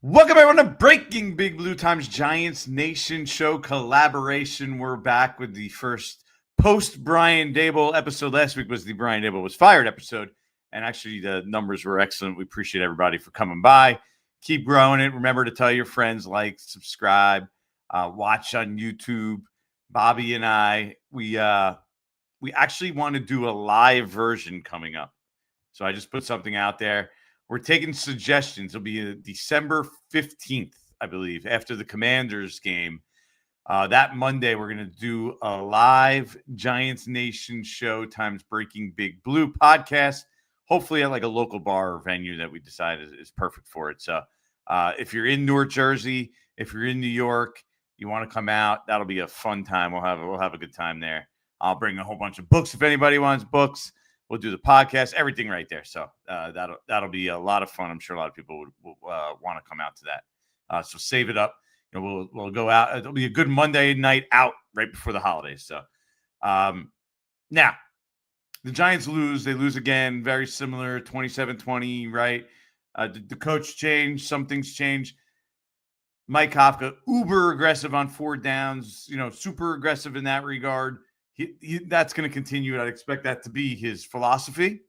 Welcome everyone to Breaking Big Blue Times Giants Nation show collaboration. We're back with the first post Brian Daboll episode. Last week was the Brian Daboll was fired episode, and actually the numbers were excellent. We appreciate everybody for coming by. Keep growing it. Remember to tell your friends, like, subscribe, watch on YouTube. Bobby and I, we actually want to do a live version coming up. So I just put something out there. We're taking suggestions. It'll be December 15th, I believe, after the Commanders game. That Monday, we're going to do a live Giants Nation show times Breaking Big Blue podcast, hopefully at like a local bar or venue that we decide is perfect for it. So if you're in North Jersey, if you're in New York, you want to come out, that'll be a fun time. We'll have a good time there. I'll bring a whole bunch of books if anybody wants books. We'll do the podcast, everything right there. So that'll be a lot of fun. I'm sure a lot of people will want to come out to that. So save it up. You know, we'll go out. It'll be a good Monday night out right before the holidays. So now the Giants lose. They lose again. Very similar, 27-20, right? The coach changed. Some things changed. Mike Kafka, uber aggressive on 4 downs, super aggressive in that regard. That's going to continue. I'd expect that to be his philosophy.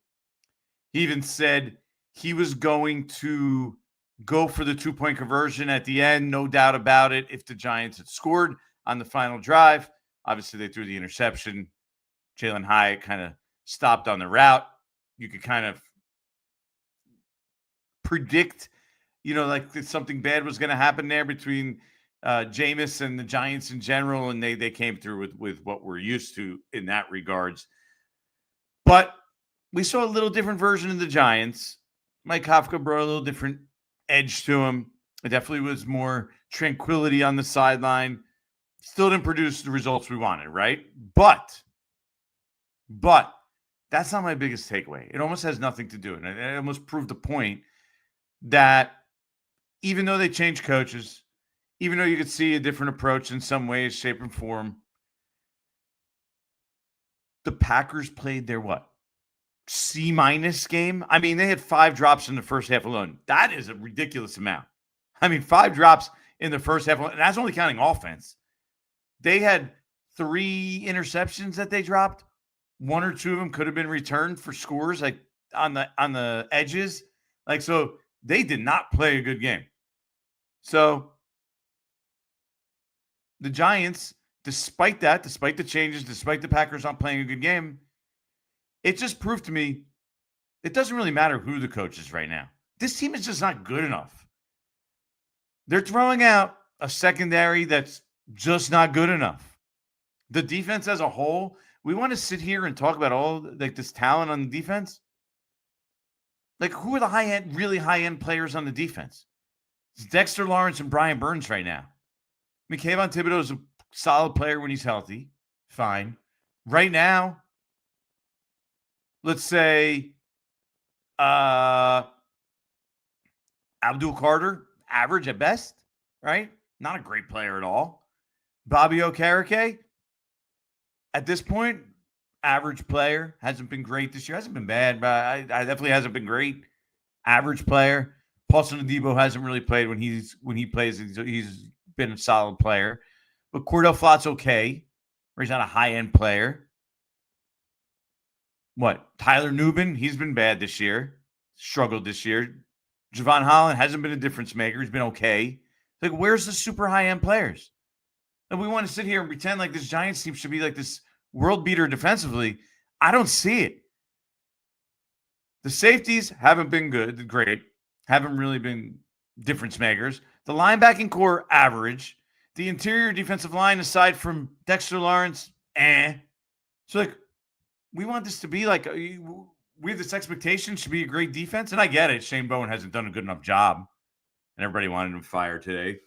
He even said he was going to go for the 2-point conversion at the end, no doubt about it, if the Giants had scored on the final drive. Obviously, they threw the interception. Jalin Hyatt kind of stopped on the route. You could kind of predict, like something bad was going to happen there between Jameis and the Giants in general, and they came through with what we're used to in that regards. But we saw a little different version of the Giants. Mike Kafka brought a little different edge to him. It definitely was more tranquility on the sideline. Still didn't produce the results we wanted, right? But that's not my biggest takeaway. It almost has nothing to do, and it almost proved the point that even though they changed coaches, even though you could see a different approach in some ways, shape, and form, the Packers played their C- game? I mean, they had 5 drops in the first half alone. That is a ridiculous amount. I mean, 5 drops in the first half alone, and that's only counting offense. They had 3 interceptions that they dropped. 1 or 2 of them could have been returned for scores, like on the edges. So they did not play a good game. So the Giants, despite the changes, despite the Packers not playing a good game, it just proved to me it doesn't really matter who the coach is right now. This team is just not good enough. They're throwing out a secondary that's just not good enough. The defense as a whole, we want to sit here and talk about all this talent on the defense. Who are the really high-end players on the defense? It's Dexter Lawrence and Brian Burns right now. Kayvon Thibodeau is a solid player when he's healthy. Fine. Right now, let's say Abdul Carter, average at best, right? Not a great player at all. Bobby Okereke, at this point, average player. Hasn't been great this year. Hasn't been bad, but I definitely hasn't been great. Average player. Paulson Adebo hasn't really played when he plays. He's been a solid player. But Cordell Flott's okay, or he's not a high-end player. Tyler Nubin, he's been bad this year. Struggled this year. Javon Holland hasn't been a difference maker. He's been okay. Where's the super high-end players? And we want to sit here and pretend like this Giants team should be like this world beater defensively. I don't see it. The safeties haven't been great. Haven't really been difference makers. The linebacking core, average. The interior defensive line, aside from Dexter Lawrence, So, we want this to be we have this expectation should be a great defense. And I get it. Shane Bowen hasn't done a good enough job. And everybody wanted him fired today.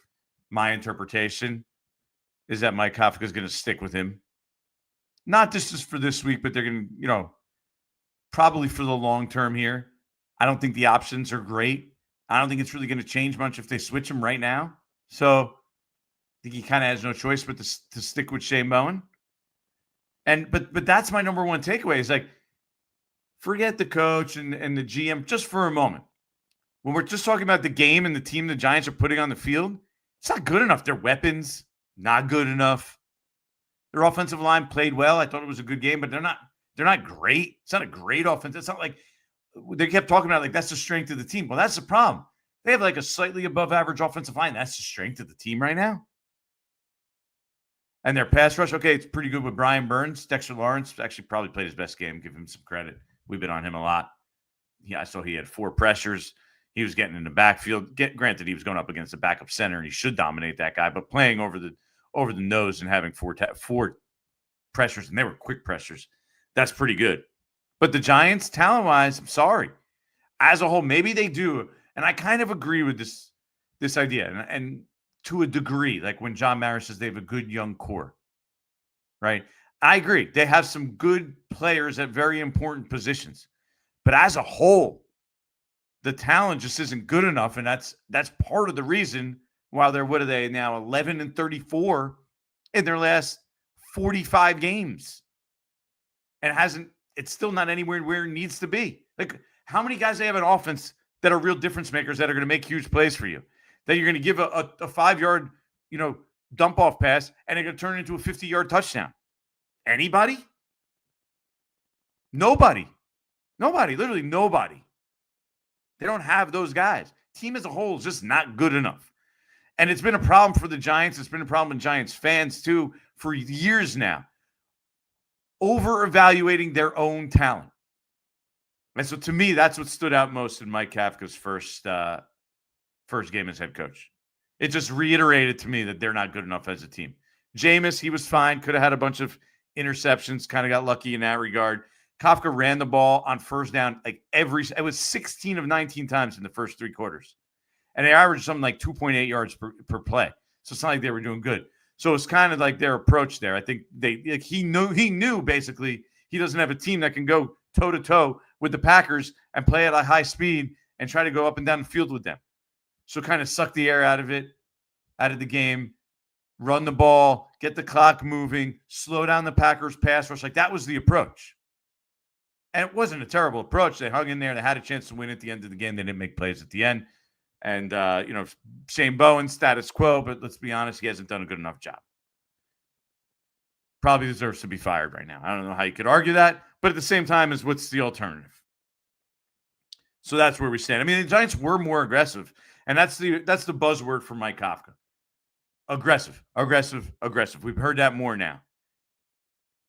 My interpretation is that Mike Kafka is going to stick with him. Not just for this week, but they're going to, probably for the long term here. I don't think the options are great. I don't think it's really going to change much if they switch him right now. So I think he kind of has no choice but to stick with Shane Bowen. But that's my number one takeaway is forget the coach and the GM just for a moment. When we're just talking about the game and the team the Giants are putting on the field, it's not good enough. Their weapons, not good enough. Their offensive line played well. I thought it was a good game, but they're not great. It's not a great offense. It's not like they kept talking about like that's the strength of the team. Well, that's the problem. They have like a slightly above average offensive line. That's the strength of the team right now. And their pass rush, okay, it's pretty good with Brian Burns. Dexter Lawrence actually probably played his best game. Give him some credit. We've been on him a lot. I saw he had 4 pressures. He was getting in the backfield. Granted, he was going up against a backup center, and he should dominate that guy. But playing over the nose and having 4 pressures, and they were quick pressures, that's pretty good. But the Giants, talent-wise, I'm sorry. As a whole, maybe they do. And I kind of agree with this idea. And to a degree, like when John Mara says they have a good young core, right? I agree. They have some good players at very important positions. But as a whole, the talent just isn't good enough. And that's part of the reason why they're, what are they now, 11-34 in their last 45 games. And it's still not anywhere where it needs to be. Like, how many guys they have in offense that are real difference makers that are going to make huge plays for you? That you're going to give a 5-yard, dump off pass and it's going to turn into a 50-yard touchdown. Anybody? Nobody. Literally nobody. They don't have those guys. Team as a whole is just not good enough. And it's been a problem for the Giants. It's been a problem with Giants fans too for years now. Over-evaluating their own talent. And so to me, that's what stood out most in Mike Kafka's first game as head coach. It just reiterated to me that they're not good enough as a team. Jameis, he was fine. Could have had a bunch of interceptions. Kind of got lucky in that regard. Kafka ran the ball on first down it was 16 of 19 times in the first 3 quarters. And they averaged something like 2.8 yards per play. So it's not like they were doing good. So it's kind of like their approach there. I think he knew basically he doesn't have a team that can go toe-to-toe with the Packers and play at a high speed and try to go up and down the field with them. So kind of suck the air out of the game, run the ball, get the clock moving, slow down the Packers pass rush. Like, that was the approach. And it wasn't a terrible approach. They hung in there. They had a chance to win at the end of the game. They didn't make plays at the end. And, Shane Bowen, status quo, but let's be honest, he hasn't done a good enough job. Probably deserves to be fired right now. I don't know how you could argue that, but at the same time, what's the alternative? So that's where we stand. I mean, the Giants were more aggressive, and that's the buzzword for Mike Kafka. Aggressive. We've heard that more now.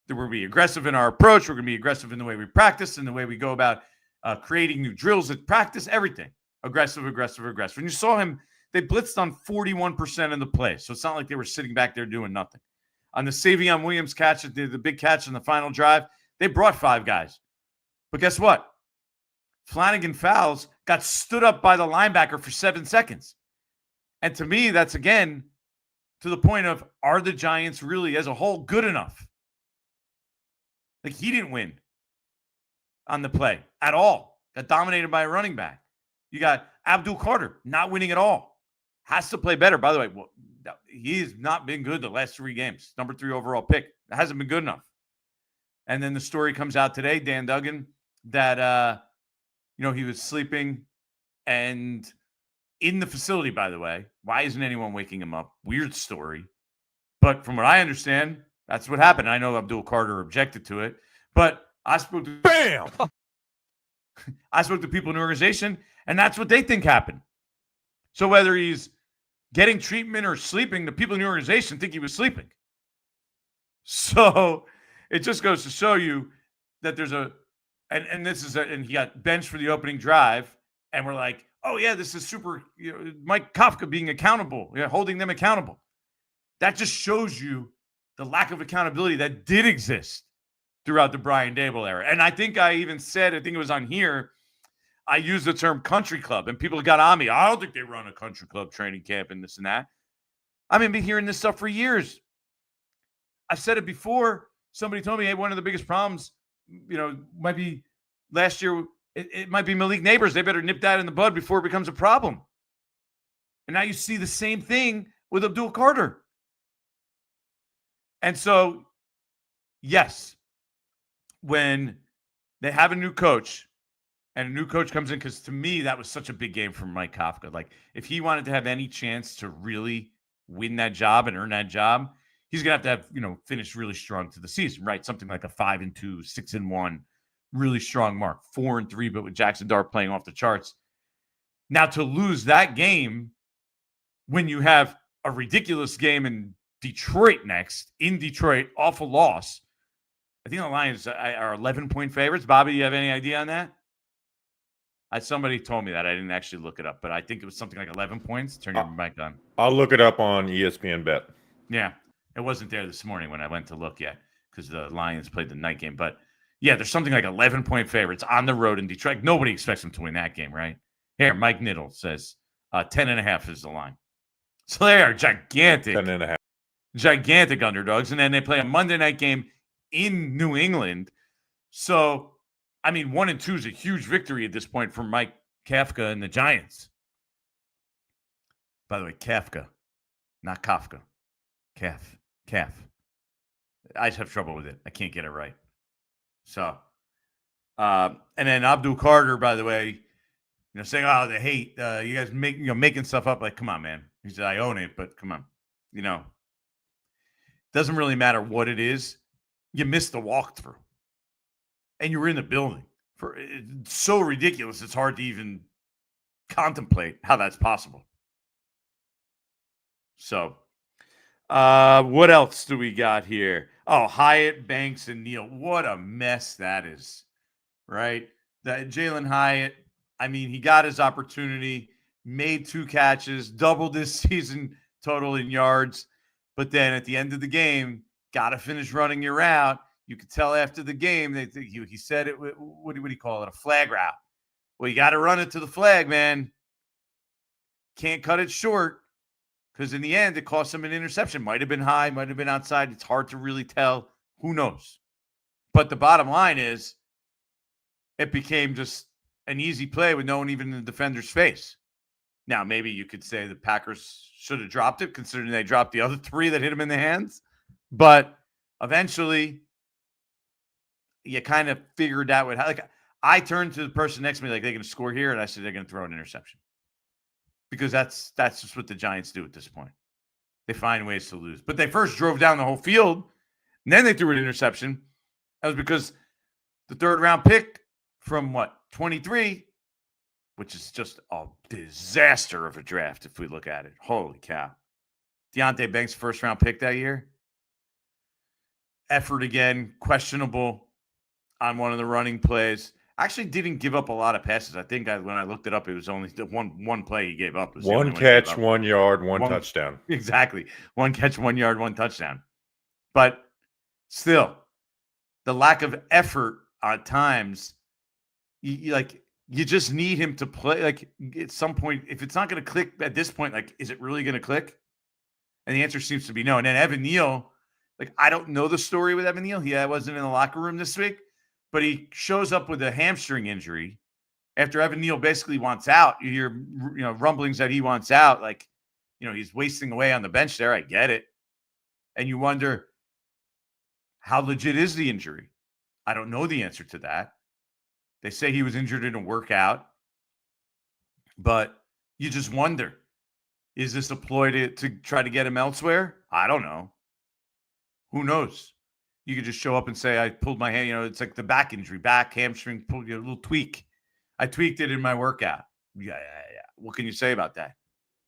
That we're going to be aggressive in our approach. We're going to be aggressive in the way we practice and the way we go about creating new drills at practice, everything. Aggressive. And you saw him, they blitzed on 41% of the play. So it's not like they were sitting back there doing nothing. On the Savion Williams catch, the big catch in the final drive, they brought 5 guys. But guess what? Flanagan Fowles got stood up by the linebacker for 7 seconds. And to me, that's, again, to the point of, are the Giants really, as a whole, good enough? Like, he didn't win on the play at all. Got dominated by a running back. You got Abdul Carter not winning at all. Has to play better. By the way, he's not been good the last 3 games. Number 3 overall pick. It hasn't been good enough. And then the story comes out today, Dan Duggan, that, he was sleeping and in the facility, by the way. Why isn't anyone waking him up? Weird story. But from what I understand, that's what happened. I know Abdul Carter objected to it, but I spoke to people in the organization, and that's what they think happened. So whether he's getting treatment or sleeping, the people in the organization think he was sleeping. So it just goes to show you that there's and he got benched for the opening drive, and we're like, oh yeah, this is super, Mike Kafka being accountable, holding them accountable. That just shows you the lack of accountability that did exist throughout the Brian Daboll era. And I think I even said, I think it was on here, I used the term country club, and people got on me. I don't think they run a country club training camp and this and that. I've been hearing this stuff for years. I've said it before. Somebody told me, hey, one of the biggest problems, might be last year, it might be Malik Neighbors. They better nip that in the bud before it becomes a problem. And now you see the same thing with Abdul Carter. And so, yes, when they have a new coach and a new coach comes in, because to me, that was such a big game for Mike Kafka. Like, if he wanted to have any chance to really win that job and earn that job, he's going to have, finish really strong to the season, right? Something like a 5-2, 6-1, really strong mark, 4-3, but with Jaxson Dart playing off the charts. Now, to lose that game when you have a ridiculous game in Detroit next, in Detroit, awful loss. I think the Lions are 11-point favorites. Bobby, do you have any idea on that? Somebody told me that. I didn't actually look it up, but I think it was something like 11 points. Turn your mic on. I'll look it up on ESPN Bet. Yeah, it wasn't there this morning when I went to look yet because the Lions played the night game. But, yeah, there's something like 11-point favorites on the road in Detroit. Nobody expects them to win that game, right? Here, Mike Niddle says 10.5 is the line. So they are gigantic. 10.5. Gigantic underdogs. And then they play a Monday night game in New England. So, 1-2 is a huge victory at this point for Mike Kafka and the Giants. By the way, Kafka, not Kafka. Calf. I just have trouble with it. I can't get it right. So, and then Abdul Carter, by the way, saying, "Oh, they hate you guys making stuff up." Like, come on, man. He said, "I own it, but come on, doesn't really matter what it is. You missed the walkthrough, and you were in the building. It's so ridiculous. It's hard to even contemplate how that's possible." So, what else do we got here? Oh, Hyatt, Banks, and Neal. What a mess that is, right? That Jalin Hyatt. He got his opportunity, made 2 catches, doubled his season total in yards, but then at the end of the game, got to finish running your route. You could tell after the game, he said it. What do you call it? A flag route. Well, you got to run it to the flag, man. Can't cut it short, because in the end, it cost him an interception. Might have been high, might have been outside. It's hard to really tell. Who knows? But the bottom line is, it became just an easy play with no one even in the defender's face. Now, maybe you could say the Packers should have dropped it, considering they dropped the other 3 that hit him in the hands. But eventually, you kind of figured out what. Like, I turned to the person next to me, like, they're going to score here, and I said they're going to throw an interception, because that's just what the Giants do at this point. They find ways to lose. But they first drove down the whole field, and then they threw an interception. That was because the 3rd-round pick from 23, which is just a disaster of a draft if we look at it. Holy cow. Deonte Banks, 1st-round pick that year. Effort again, questionable on one of the running plays. Actually didn't give up a lot of passes. I think when I looked it up, it was only the one play he gave up. One catch, 1 yard, one touchdown. Exactly. 1 catch, 1 yard, 1 touchdown. But still, the lack of effort at times, you just need him to play. Like, at some point, if it's not going to click at this point, like, is it really going to click? And the answer seems to be no. And then Evan Neal, I don't know the story with Evan Neal. He wasn't in the locker room this week, but he shows up with a hamstring injury after Evan Neal basically wants out. You hear, rumblings that he wants out. He's wasting away on the bench there. I get it. And you wonder, how legit is the injury? I don't know the answer to that. They say he was injured in a workout, but you just wonder, is this a ploy to try to get him elsewhere? I don't know. Who knows? You could just show up and say, I pulled my hand. It's like the back injury, hamstring, pulled a little tweak. I tweaked it in my workout. Yeah. What can you say about that?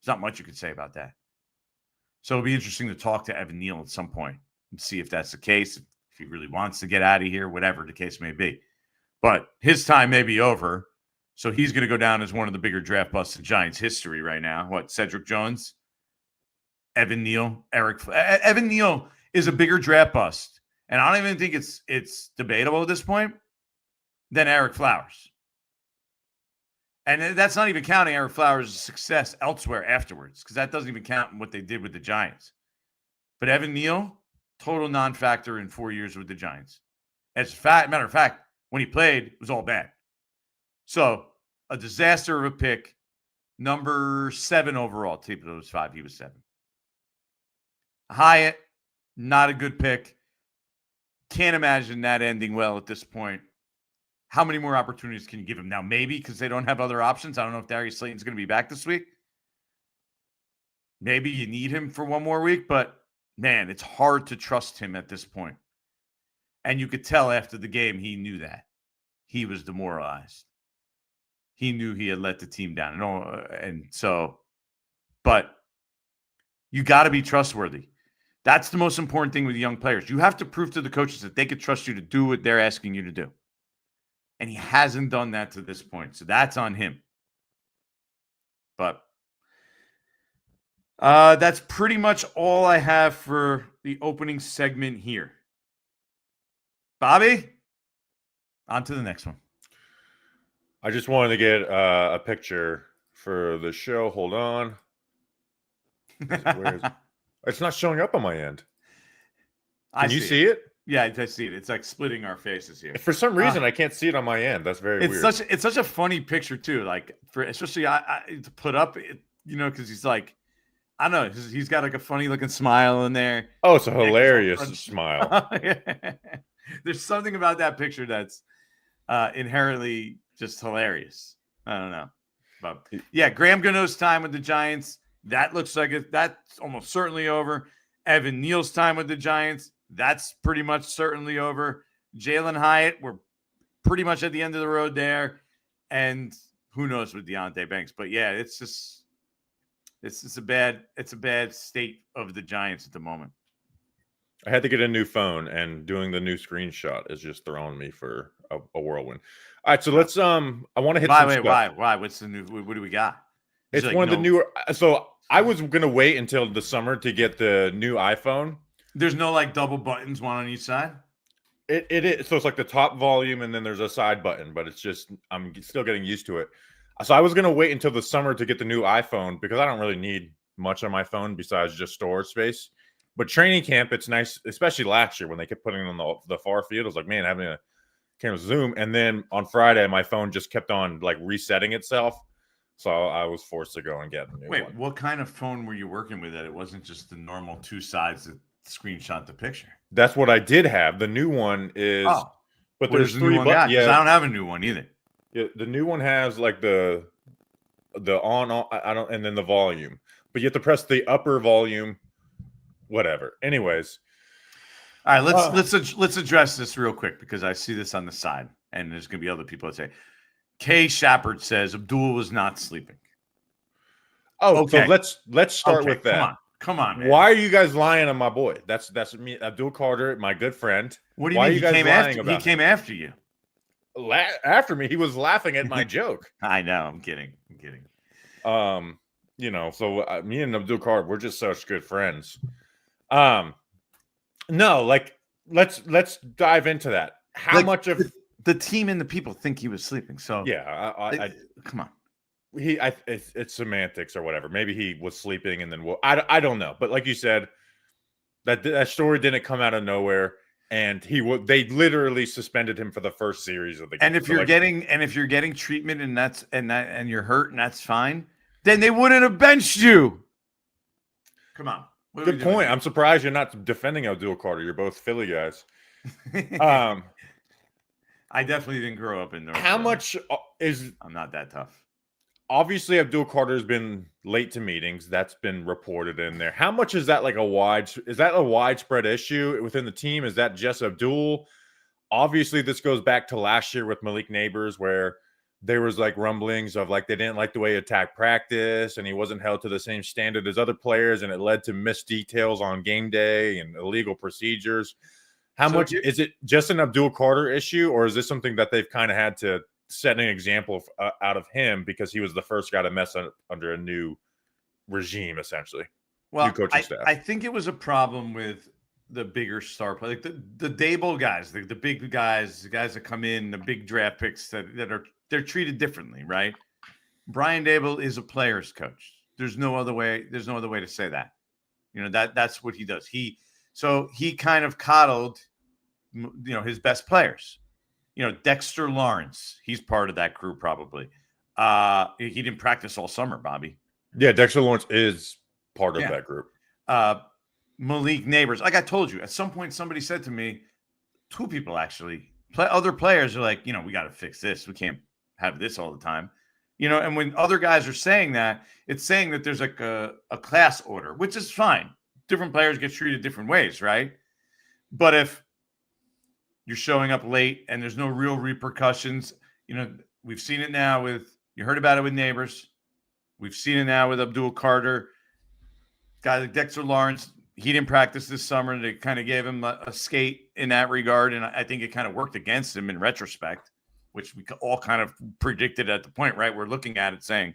There's not much you could say about that. So it'll be interesting to talk to Evan Neal at some point and see if that's the case, if he really wants to get out of here, whatever the case may be. But his time may be over, so he's going to go down as one of the bigger draft busts in Giants history right now. Cedric Jones, Evan Neal, Evan Neal is a bigger draft bust, and I don't even think it's debatable at this point, than Eric Flowers. And that's not even counting Eric Flowers' success elsewhere afterwards, because that doesn't even count in what they did with the Giants. But Evan Neal, total non-factor in 4 years with the Giants. As a matter of fact, when he played, it was all bad. So, a disaster of a pick. Number 7 overall. Tape of those 5, he was 7. Hyatt, not a good pick. Can't imagine that ending well at this point. How many more opportunities can you give him? Now, maybe because they don't have other options. I don't know if Darius Slayton's going to be back this week. Maybe you need him for one more week, but man, it's hard to trust him at this point. And you could tell after the game, he knew that. He was demoralized. He knew he had let the team down. But you got to be trustworthy. That's the most important thing with young players. You have to prove to the coaches that they could trust you to do what they're asking you to do. And he hasn't done that to this point. So that's on him. But that's pretty much all I have for the opening segment here. Bobby, on to the next one. I just wanted to get a picture for the show. Hold on. It's not showing up on my end. Can you see it? Yeah, I see it. It's like splitting our faces here. For some reason, I can't see it on my end. That's very weird. It's such a funny picture too. Like especially to put up, because he's like, I don't know, he's got like a funny looking smile in there. Oh, it's a hilarious smile. There's something about that picture that's inherently just hilarious. I don't know, but yeah, Graham Gano's time with the Giants. That looks like that's almost certainly over. Evan Neal's time with the Giants. That's pretty much certainly over. Jalin Hyatt, we're pretty much at the end of the road there. And who knows with Deonte Banks. But yeah, it's a bad state of the Giants at the moment. I had to get a new phone, and doing the new screenshot is just throwing me for a whirlwind. All right, so let's I want to hit some stuff. Why? What's the new? What do we got? It's one of the newer. So I was gonna wait until the summer to get the new iPhone. There's no like double buttons, one on each side. It is. So it's like the top volume, and then there's a side button, but it's just I'm still getting used to it. So I was gonna wait until the summer to get the new iPhone because I don't really need much on my phone besides just storage space. But training camp, it's nice, especially last year when they kept putting it on the far field. I was like, man, having a camera zoom. And then on Friday, my phone just kept on like resetting itself. So I was forced to go and get a new one. Wait, what kind of phone were you working with that it wasn't just the normal two sides that screenshot the picture? That's what I did have. The new one is, but there's the new one got? Yeah, I don't have a new one either. Yeah, the new one has like the on, I don't, and then the volume. But you have to press the upper volume. Whatever. Anyways, all right. Let's address this real quick because I see this on the side, and there's going to be other people that say. Kay Shepard says Abdul was not sleeping. Oh, okay. So let's start with that. Come on, man. Why are you guys lying on my boy? That's me, Abdul Carter, my good friend. What do you mean? You guys lying about? He came after you. After me, he was laughing at my joke. I know. I'm kidding. So me and Abdul Carter, we're just such good friends. No, like let's dive into that. How much of the team and the people think he was sleeping? So yeah, come on. It's semantics or whatever. Maybe he was sleeping and then I don't know. But like you said, that story didn't come out of nowhere, and they literally suspended him for the first series of the game. And if you're getting treatment and you're hurt and that's fine, then they wouldn't have benched you. Come on. Good point. I'm surprised you're not defending Abdul Carter. You're both Philly guys. I definitely didn't grow up in North How Philly. Much is... I'm not that tough. Obviously, Abdul Carter's been late to meetings. That's been reported in there. How much is that like is that a widespread issue within the team? Is that just Abdul? Obviously, this goes back to last year with Malik Neighbors, where there was like rumblings of like they didn't like the way he attacked practice and he wasn't held to the same standard as other players, and it led to missed details on game day and illegal procedures. How much is it just an Abdul Carter issue, or is this something that they've kind of had to set an example out of him because he was the first guy to mess up under a new regime, essentially? Well, new coaching staff. I think it was a problem with the bigger star players, like the Daboll guys, the big guys, the guys that come in, the big draft picks they're treated differently, right? Brian Daboll is a player's coach. There's no other way to say that. That's what he does. He kind of coddled, his best players. Dexter Lawrence, he's part of that crew probably. He didn't practice all summer, Bobby. Yeah, Dexter Lawrence is part of that group. Malik Neighbors, like I told you, at some point somebody said to me, two people actually other players are like, we got to fix this. We can't have this all the time. And when other guys are saying that, it's saying that there's like a class order, which is fine. Different players get treated different ways, right? But if you're showing up late and there's no real repercussions, we've seen it now you heard about it with Neighbors. We've seen it now with Abdul Carter. Guy like Dexter Lawrence, he didn't practice this summer. They kind of gave him a skate in that regard, and I think it kind of worked against him in retrospect, which we all kind of predicted at the point, right? We're looking at it saying,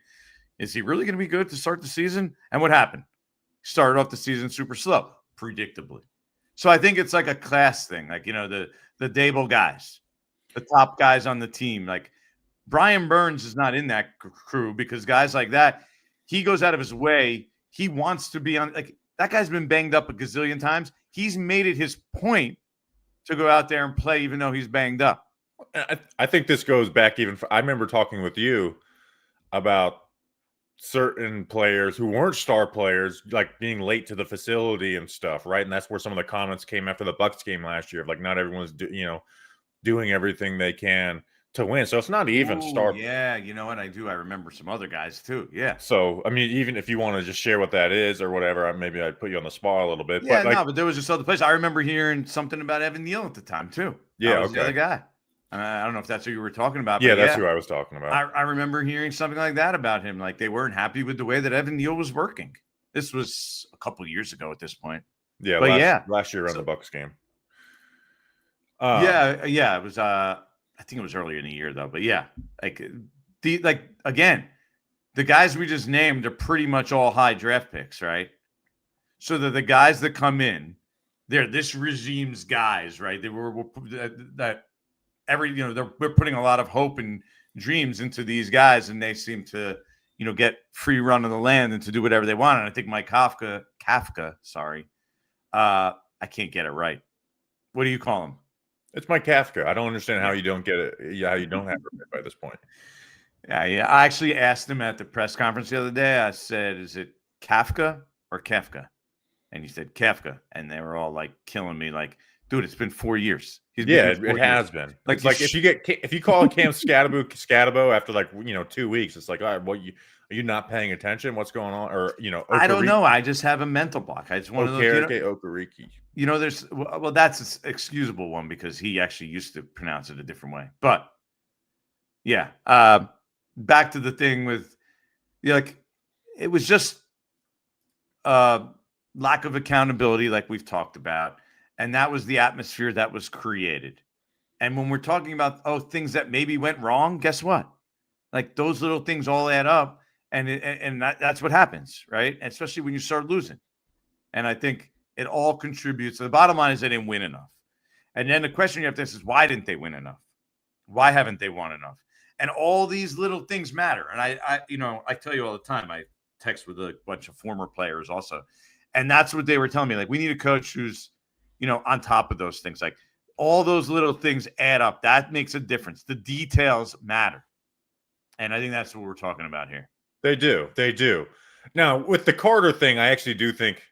is he really going to be good to start the season? And what happened? Started off the season super slow, predictably. So I think it's like a class thing, like, the Daboll guys, the top guys on the team. Like Brian Burns is not in that crew because guys like that, he goes out of his way. He wants to be on, like, that guy's been banged up a gazillion times. He's made it his point to go out there and play even though he's banged up. I think this goes back I remember talking with you about certain players who weren't star players, like being late to the facility and stuff, right? And that's where some of the comments came after the Bucks game last year of like, not everyone's doing everything they can to win. So it's not even star. Yeah, you know what? I remember some other guys too. Yeah. So, I mean, even if you want to just share what that is or whatever, maybe I'd put you on the spot a little bit. Yeah, but there was just other places. I remember hearing something about Evan Neal at the time too. Yeah, that was the other guy. I don't know if that's who you were talking about. Yeah, that's who I was talking about. I remember hearing something like that about him. Like they weren't happy with the way that Evan Neal was working. This was a couple of years ago at this point. Yeah, last year around the Bucks game. Yeah, it was. I think it was earlier in the year though. But yeah, again, the guys we just named are pretty much all high draft picks, right? So the guys that come in, they're this regime's guys, right? They were that. We're putting a lot of hope and dreams into these guys, and they seem to, get free run of the land and to do whatever they want. And I think Mike Kafka, I can't get it right. What do you call him? It's Mike Kafka. I don't understand how you don't get it. Yeah, how you don't have it by this point. Yeah. I actually asked him at the press conference the other day. I said, "Is it Kafka or Kafka?" And he said Kafka, and they were all like killing me, like, "Dude, it's been 4 years." It has been. Like if you call Cam Scatabo after 2 weeks, it's like, all right, are you not paying attention? What's going on? Or I don't know. I just have a mental block. I just want to Okereke. There's that's an excusable one because he actually used to pronounce it a different way. But yeah, back to the thing with it was just lack of accountability, like we've talked about. And that was the atmosphere that was created. And when we're talking about, things that maybe went wrong, guess what? Like those little things all add up. And that's what happens, right? And especially when you start losing. And I think it all contributes. The bottom line is they didn't win enough. And then the question you have to ask is, why didn't they win enough? Why haven't they won enough? And all these little things matter. And I tell you all the time, I text with a bunch of former players also. And that's what they were telling me. Like, we need a coach who's, on top of those things, like all those little things add up. That makes a difference. The details matter. And I think that's what we're talking about here. They do. Now, with the Carter thing, I actually do think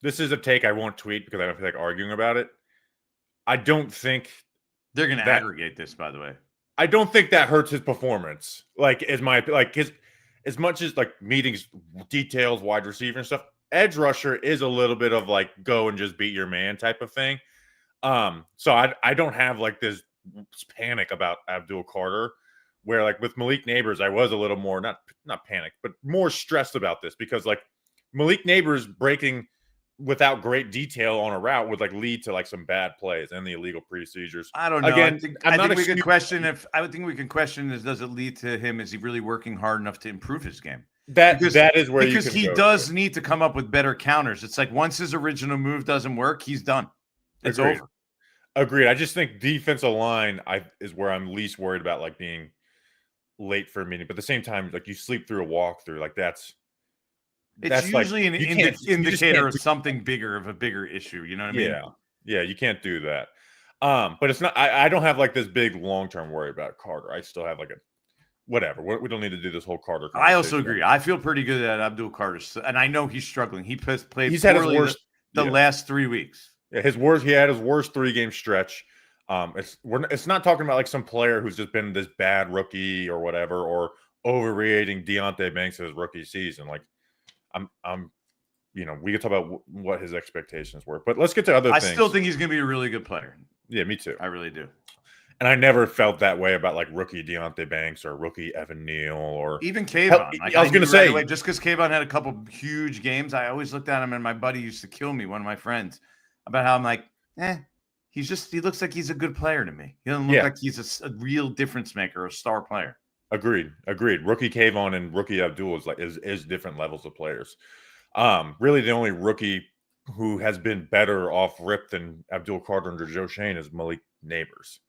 this is a take I won't tweet because I don't feel like arguing about it. I don't think they're going to aggregate this, by the way. I don't think that hurts his performance. As much as meetings, details, wide receiver and stuff, edge rusher is a little bit of go and just beat your man type of thing. So I don't have this panic about Abdul Carter, where with Malik Neighbors, I was a little more, not panicked, but more stressed about this because Malik Neighbors breaking without great detail on a route would lead to some bad plays and the illegal procedures. I don't know. Again, I think we can question does it lead to him? Is he really working hard enough to improve his game? That is where because he does need to come up with better counters. It's once his original move doesn't work, he's done. It's over. Agreed. I just think defensive line is where I'm least worried about being late for a meeting. But at the same time, you sleep through a walkthrough, that's usually an indicator of something bigger, of a bigger issue. You know what I mean? Yeah. You can't do that. But it's not. I don't have this big long term worry about Carter. I still have a whatever. We don't need to do this whole Carter. I also agree. I feel pretty good at Abdul Carter, and I know he's struggling. He played. He's had his worst the last 3 weeks. Yeah, his worst. He had his worst 3-game stretch. It's not talking about like some player who's just been this bad rookie or whatever, or overrating Deonte Banks' rookie season. Like I'm we could talk about what his expectations were, but let's get to other I things. still think he's going to be a really good player. Yeah, me too. I really do. And I never felt that way about like rookie Deonte Banks or rookie Evan Neal or even Kayvon. I was going to say, just because Kayvon had a couple huge games, I always looked at him, and my buddy used to kill me, one of my friends, about how I'm like, he looks like he's a good player to me. He doesn't look like he's a real difference maker, a star player. Agreed. Rookie Kayvon and rookie Abdul is different levels of players. Really, the only rookie who has been better off rip than Abdul Carter under Joe Schoen is Malik Neighbors.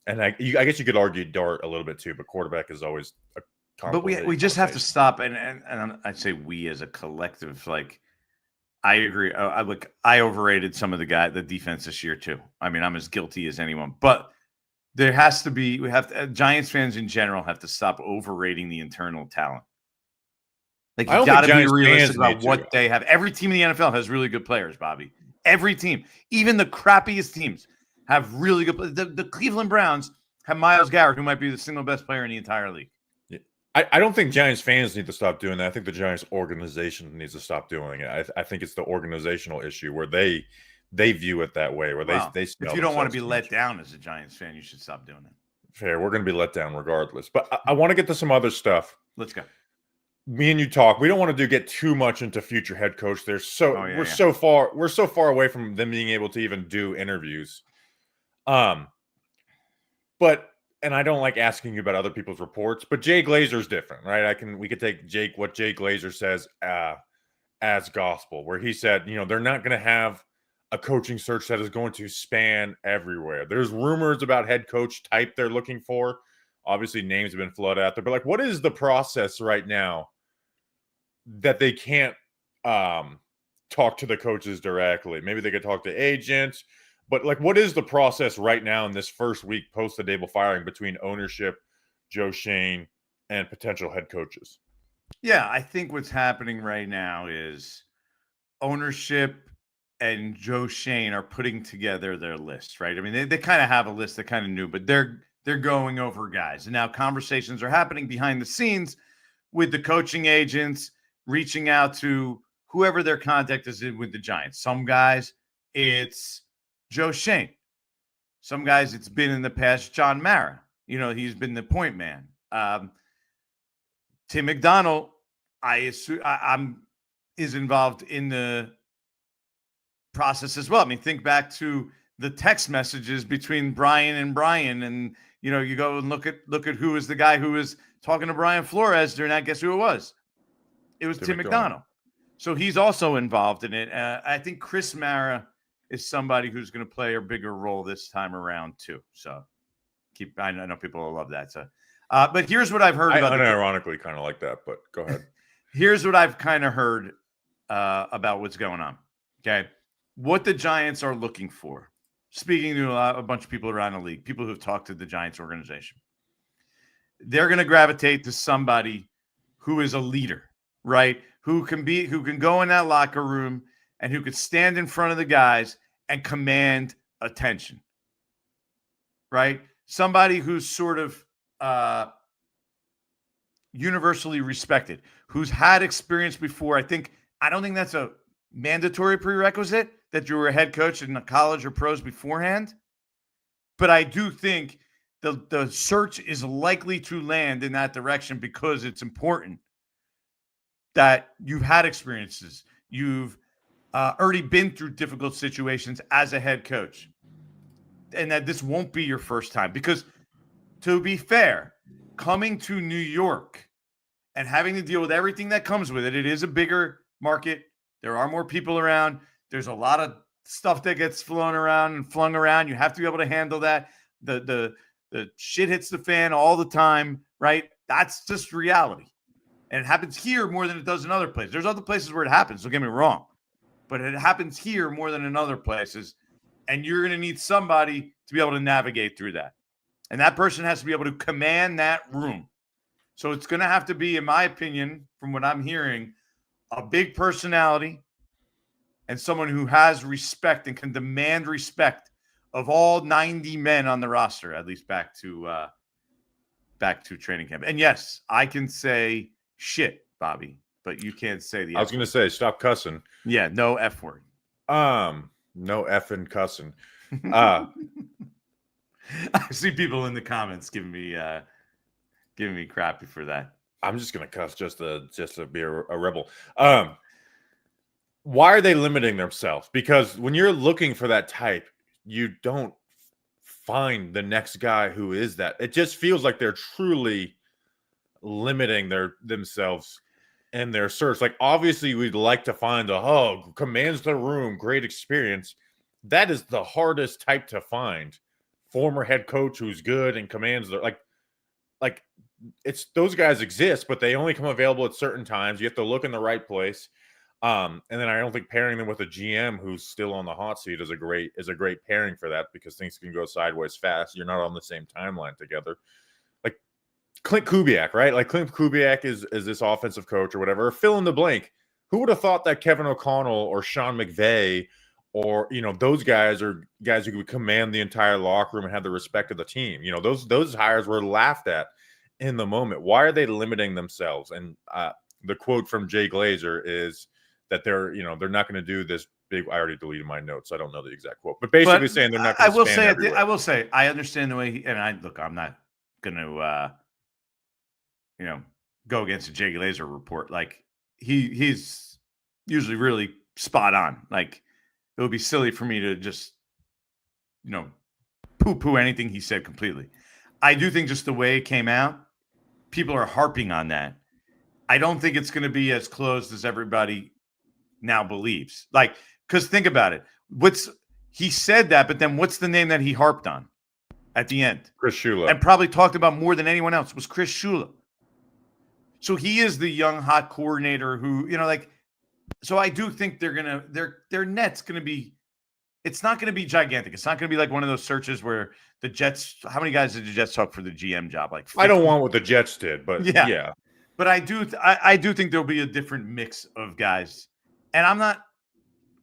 And I guess you could argue Dart a little bit too, but quarterback is always a But we just have to stop, and I'd say we as a collective, like, I agree. I overrated some of the defense this year too. I mean, I'm as guilty as anyone, but there has to be, Giants fans in general have to stop overrating the internal talent. Like, you got to be realistic about what they have. Every team in the NFL has really good players, Bobby. Every team, even the crappiest teams, have really good. The Cleveland Browns have Myles Garrett, who might be the single best player in the entire league. Yeah. I don't think Giants fans need to stop doing that. I think the Giants organization needs to stop doing it. I think it's the organizational issue where they view it that way. Where they if you don't want to be let down as a Giants fan, you should stop doing it. Fair. We're going to be let down regardless. But I want to get to some other stuff. Let's go. Me and you talk. We don't want to get too much into future head coach. We're so far away from them being able to even do interviews. But I don't like asking you about other people's reports, but Jay Glazer's different, right? We could take what Jay Glazer says as gospel, where he said, they're not going to have a coaching search that is going to span everywhere. There's rumors about head coach type they're looking for. Obviously, names have been flooded out there, but like, what is the process right now that they can't talk to the coaches directly? Maybe they could talk to agents. But, like, what is the process right now in this first week post the Daboll firing between ownership, Joe Schoen, and potential head coaches? Yeah, I think what's happening right now is ownership and Joe Schoen are putting together their list, right? I mean, they kind of have a list, they kind of knew, but they're going over guys. And now conversations are happening behind the scenes with the coaching agents, reaching out to whoever their contact is with the Giants. Some guys, it's Joe Schoen. Some guys, it's been in the past John Mara. He's been the point man. Tim McDonald, I assume, is involved in the process as well. I mean, think back to the text messages between Brian, and you go and look at who is the guy who was talking to Brian Flores during that. Guess who it was? It was Tim McDonald. So he's also involved in it. I think Chris Mara is somebody who's going to play a bigger role this time around too. So I know people will love that. So, but here's what I've heard. I unironically kind of like that, but go ahead. Here's what I've kind of heard about what's going on. Okay. What the Giants are looking for. Speaking to a bunch of people around the league, people who've talked to the Giants organization, they're going to gravitate to somebody who is a leader, right? Who can go in that locker room and who could stand in front of the guys and command attention, right? Somebody who's sort of universally respected, who's had experience before. I don't think that's a mandatory prerequisite that you were a head coach in a college or pros beforehand, but I do think the search is likely to land in that direction because it's important that you've had experiences. You've already been through difficult situations as a head coach, and that this won't be your first time. Because, to be fair, coming to New York and having to deal with everything that comes with it, it is a bigger market. There are more people around. There's a lot of stuff that gets flown around and flung around. You have to be able to handle that. The shit hits the fan all the time, right? That's just reality. And it happens here more than it does in other places. There's other places where it happens, don't get me wrong. But it happens here more than in other places. And you're going to need somebody to be able to navigate through that. And that person has to be able to command that room. So it's going to have to be, in my opinion, from what I'm hearing, a big personality and someone who has respect and can demand respect of all 90 men on the roster, at least back to training camp. And yes, I can say shit, Bobby, but you can't say the I was going to say, stop cussing. Yeah, no F word. No effing cussing. I see people in the comments giving me crappy for that. I'm just going to cuss just to be a rebel. Why are they limiting themselves? Because when you're looking for that type, you don't find the next guy who is that. It just feels like they're truly limiting themselves in their search. Like, obviously, we'd like to find commands the room, great experience. That is the hardest type to find. Former head coach who's good and commands the like it's those guys exist, but they only come available at certain times. You have to look in the right place. And then I don't think pairing them with a GM who's still on the hot seat is a great pairing for that, because things can go sideways fast. You're not on the same timeline together. Like Clint Kubiak, right? Like Clint Kubiak is this offensive coach or whatever. Or fill in the blank. Who would have thought that Kevin O'Connell or Sean McVay or those guys are guys who could command the entire locker room and have the respect of the team? Those hires were laughed at in the moment. Why are they limiting themselves? And the quote from Jay Glazer is that they're not going to do this big. I already deleted my notes. I don't know the exact quote, but basically saying they're not going to. I will say I understand the way I'm not going to go against the Jay Glazer report. Like he's usually really spot on. Like it would be silly for me to just poo-poo anything he said completely. I do think just the way it came out, people are harping on that. I don't think it's going to be as closed as everybody now believes. Like, because think about it. He said that, but then what's the name that he harped on at the end? Chris Shula. And probably talked about more than anyone else was Chris Shula. So he is the young hot coordinator who, so I do think their net's going to be, it's not going to be gigantic. It's not going to be like one of those searches where the Jets, how many guys did the Jets talk for the GM job? Like 50? I don't want what the Jets did, but yeah. But I do think there'll be a different mix of guys. And I'm not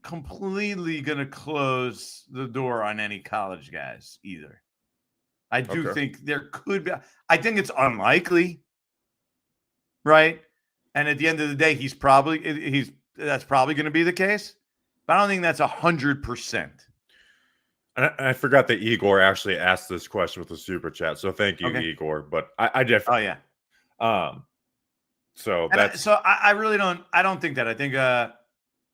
completely going to close the door on any college guys either. I do think there could be. I think it's unlikely, right? And at the end of the day, that's probably going to be the case. But I don't think that's 100%. And I forgot that Igor actually asked this question with the super chat. So thank you, Igor. But I definitely. Oh yeah. So I really don't. I don't think that. I think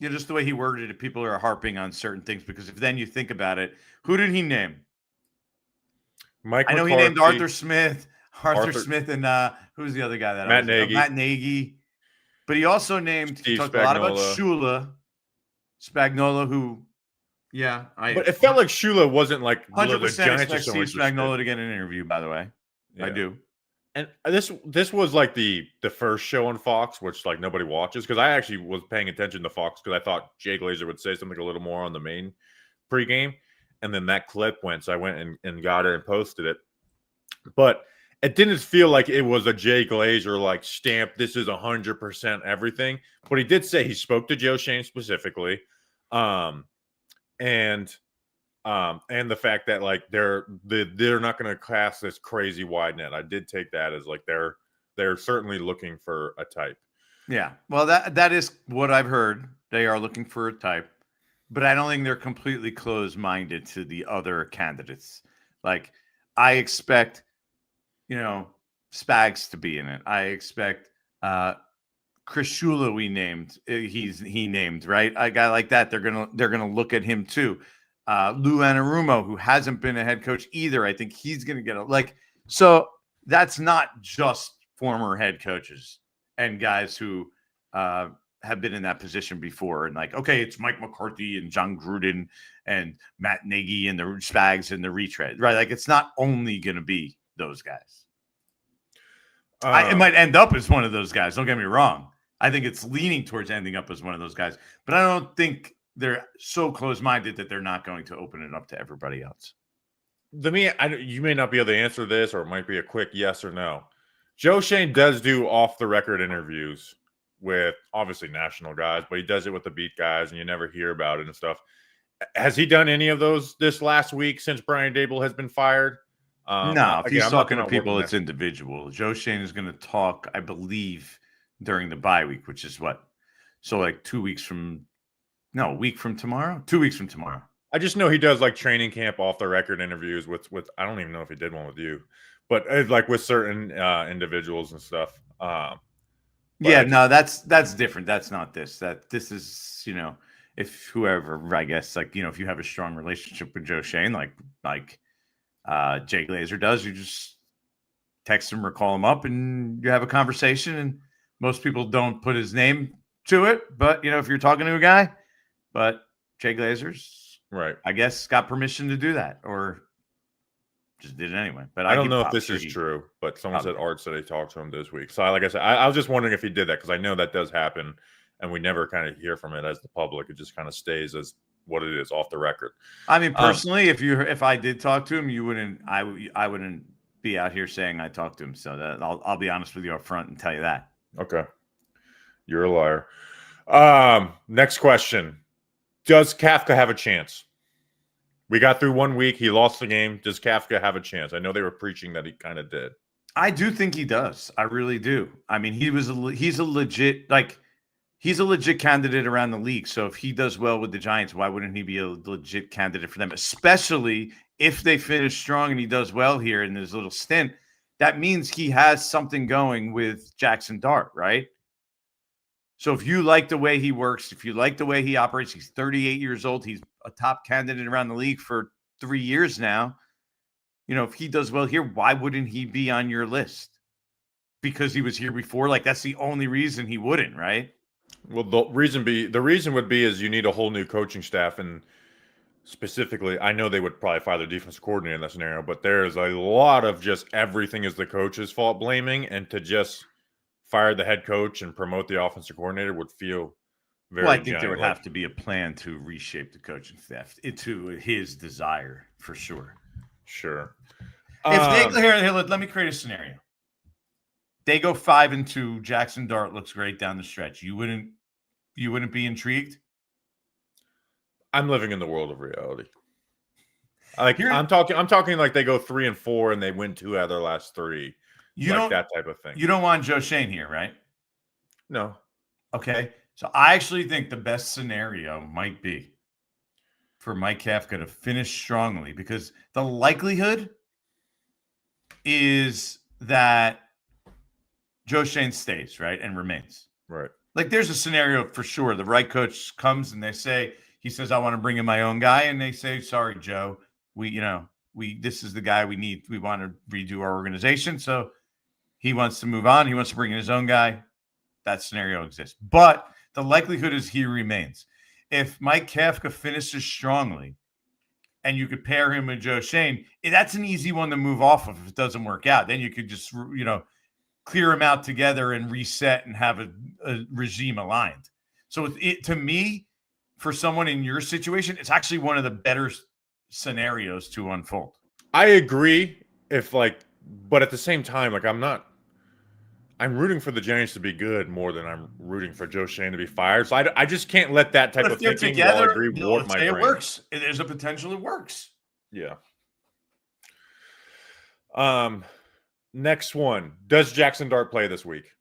just the way he worded it, people are harping on certain things, because if then you think about it, who did he name? Mike I know McCarthy, he named Arthur Smith, and who's the other guy that Matt Nagy. But he also talked a lot about Shula, Spagnuolo, who, but it felt like Shula wasn't like 100% expect Steve Spagnuolo to get an interview. By the way, I do. And this was like the first show on Fox, which like nobody watches, because I actually was paying attention to Fox because I thought Jay Glazer would say something a little more on the main pregame, and then that clip went, so I went and got it and posted it. But it didn't feel like it was a Jay Glazer like stamp. This is 100% everything. But he did say he spoke to Joe Schoen specifically, and the fact that like they're not going to cast this crazy wide net. I did take that as like they're certainly looking for a type. Yeah, well that is what I've heard. They are looking for a type, but I don't think they're completely closed-minded to the other candidates. Like I expect, Spags to be in it. I expect Chris Shula he named, right? A guy like that, they're gonna look at him too. Lou Anarumo, who hasn't been a head coach either, I think he's going to get so that's not just former head coaches and guys who have been in that position before. And it's Mike McCarthy and John Gruden and Matt Nagy and the Spags and the retread, right? Like it's not only going to be those guys. It might end up as one of those guys. Don't get me wrong. I think it's leaning towards ending up as one of those guys, but I don't think they're so close-minded that they're not going to open it up to everybody else. You may not be able to answer this, or it might be a quick yes or no. Joe Schoen does do off-the-record interviews with obviously national guys, but he does it with the beat guys, and you never hear about it and stuff. Has he done any of those this last week since Brian Daboll has been fired? No, if he's I'm talking not to working people, there. it's individual. Joe Schoen is going to talk, I believe, during the bye week, which is what? So like 2 weeks from, no, a week from tomorrow? 2 weeks from tomorrow. I just know he does like training camp off the record interviews with I don't even know if he did one with you, but like with certain individuals and stuff. Yeah, no, that's different. That's not this. This is, if whoever, I guess, like, if you have a strong relationship with Joe Schoen, like Jay Glazer does, you just text him or call him up and you have a conversation. And most people don't put his name to it, but if you're talking to a guy, but Jay Glazer's, right, I guess, got permission to do that or just did it anyway. But I don't know if this is true, but someone said Art said he talked to him this week. So like I said, I was just wondering if he did that because I know that does happen and we never kind of hear from it as the public. It just kind of stays as what it is off the record. I mean, personally, if I did talk to him, I wouldn't be out here saying I talked to him. So that I'll be honest with you up front and tell you that. Okay. You're a liar. Next question. Does Kafka have a chance? We got through 1 week. He lost the game. Does Kafka have a chance? I know they were preaching that he kind of did. I do think he does. I really do. I mean, he's a legit candidate around the league. So if he does well with the Giants, why wouldn't he be a legit candidate for them? Especially if they finish strong and he does well here in this little stint. That means he has something going with Jaxson Dart, right? So if you like the way he works, if you like the way he operates, he's 38 years old. He's a top candidate around the league for 3 years now. If he does well here, why wouldn't he be on your list? Because he was here before? Like, that's the only reason he wouldn't, right? Well, the reason would be is you need a whole new coaching staff. And specifically, I know they would probably fire their defense coordinator in that scenario, but there's a lot of just everything is the coach's fault blaming. And to just fire the head coach and promote the offensive coordinator would feel very. Well, I think there would have to be a plan to reshape the coaching staff to his desire for sure. Sure. If they here, let me create a scenario. They go 5-2. Jaxson Dart looks great down the stretch. You wouldn't be intrigued? I'm living in the world of reality. I'm talking like they go 3-4 and they win 2 out of their last 3. That type of thing. You don't want Joe Schoen here, right? No. Okay. So I actually think the best scenario might be for Mike Kafka to finish strongly because the likelihood is that Joe Schoen stays, right, and remains. Right. Like there's a scenario for sure. The right coach comes and he says, I want to bring in my own guy. And they say, sorry, Joe, this is the guy we need. We want to redo our organization. So he wants to move on. He wants to bring in his own guy. That scenario exists. But the likelihood is he remains. If Mike Kafka finishes strongly and you could pair him with Joe Schoen, that's an easy one to move off of if it doesn't work out. Then you could just, clear them out together and reset and have a regime aligned. So to me, for someone in your situation, it's actually one of the better scenarios to unfold. I agree. But at the same time, I'm rooting for the Giants to be good more than I'm rooting for Joe Schoen to be fired. So I just can't let that type of thinking together, warp my brain. It works. There's a potential it works. Yeah. Next one. Does Jaxson Dart play this week?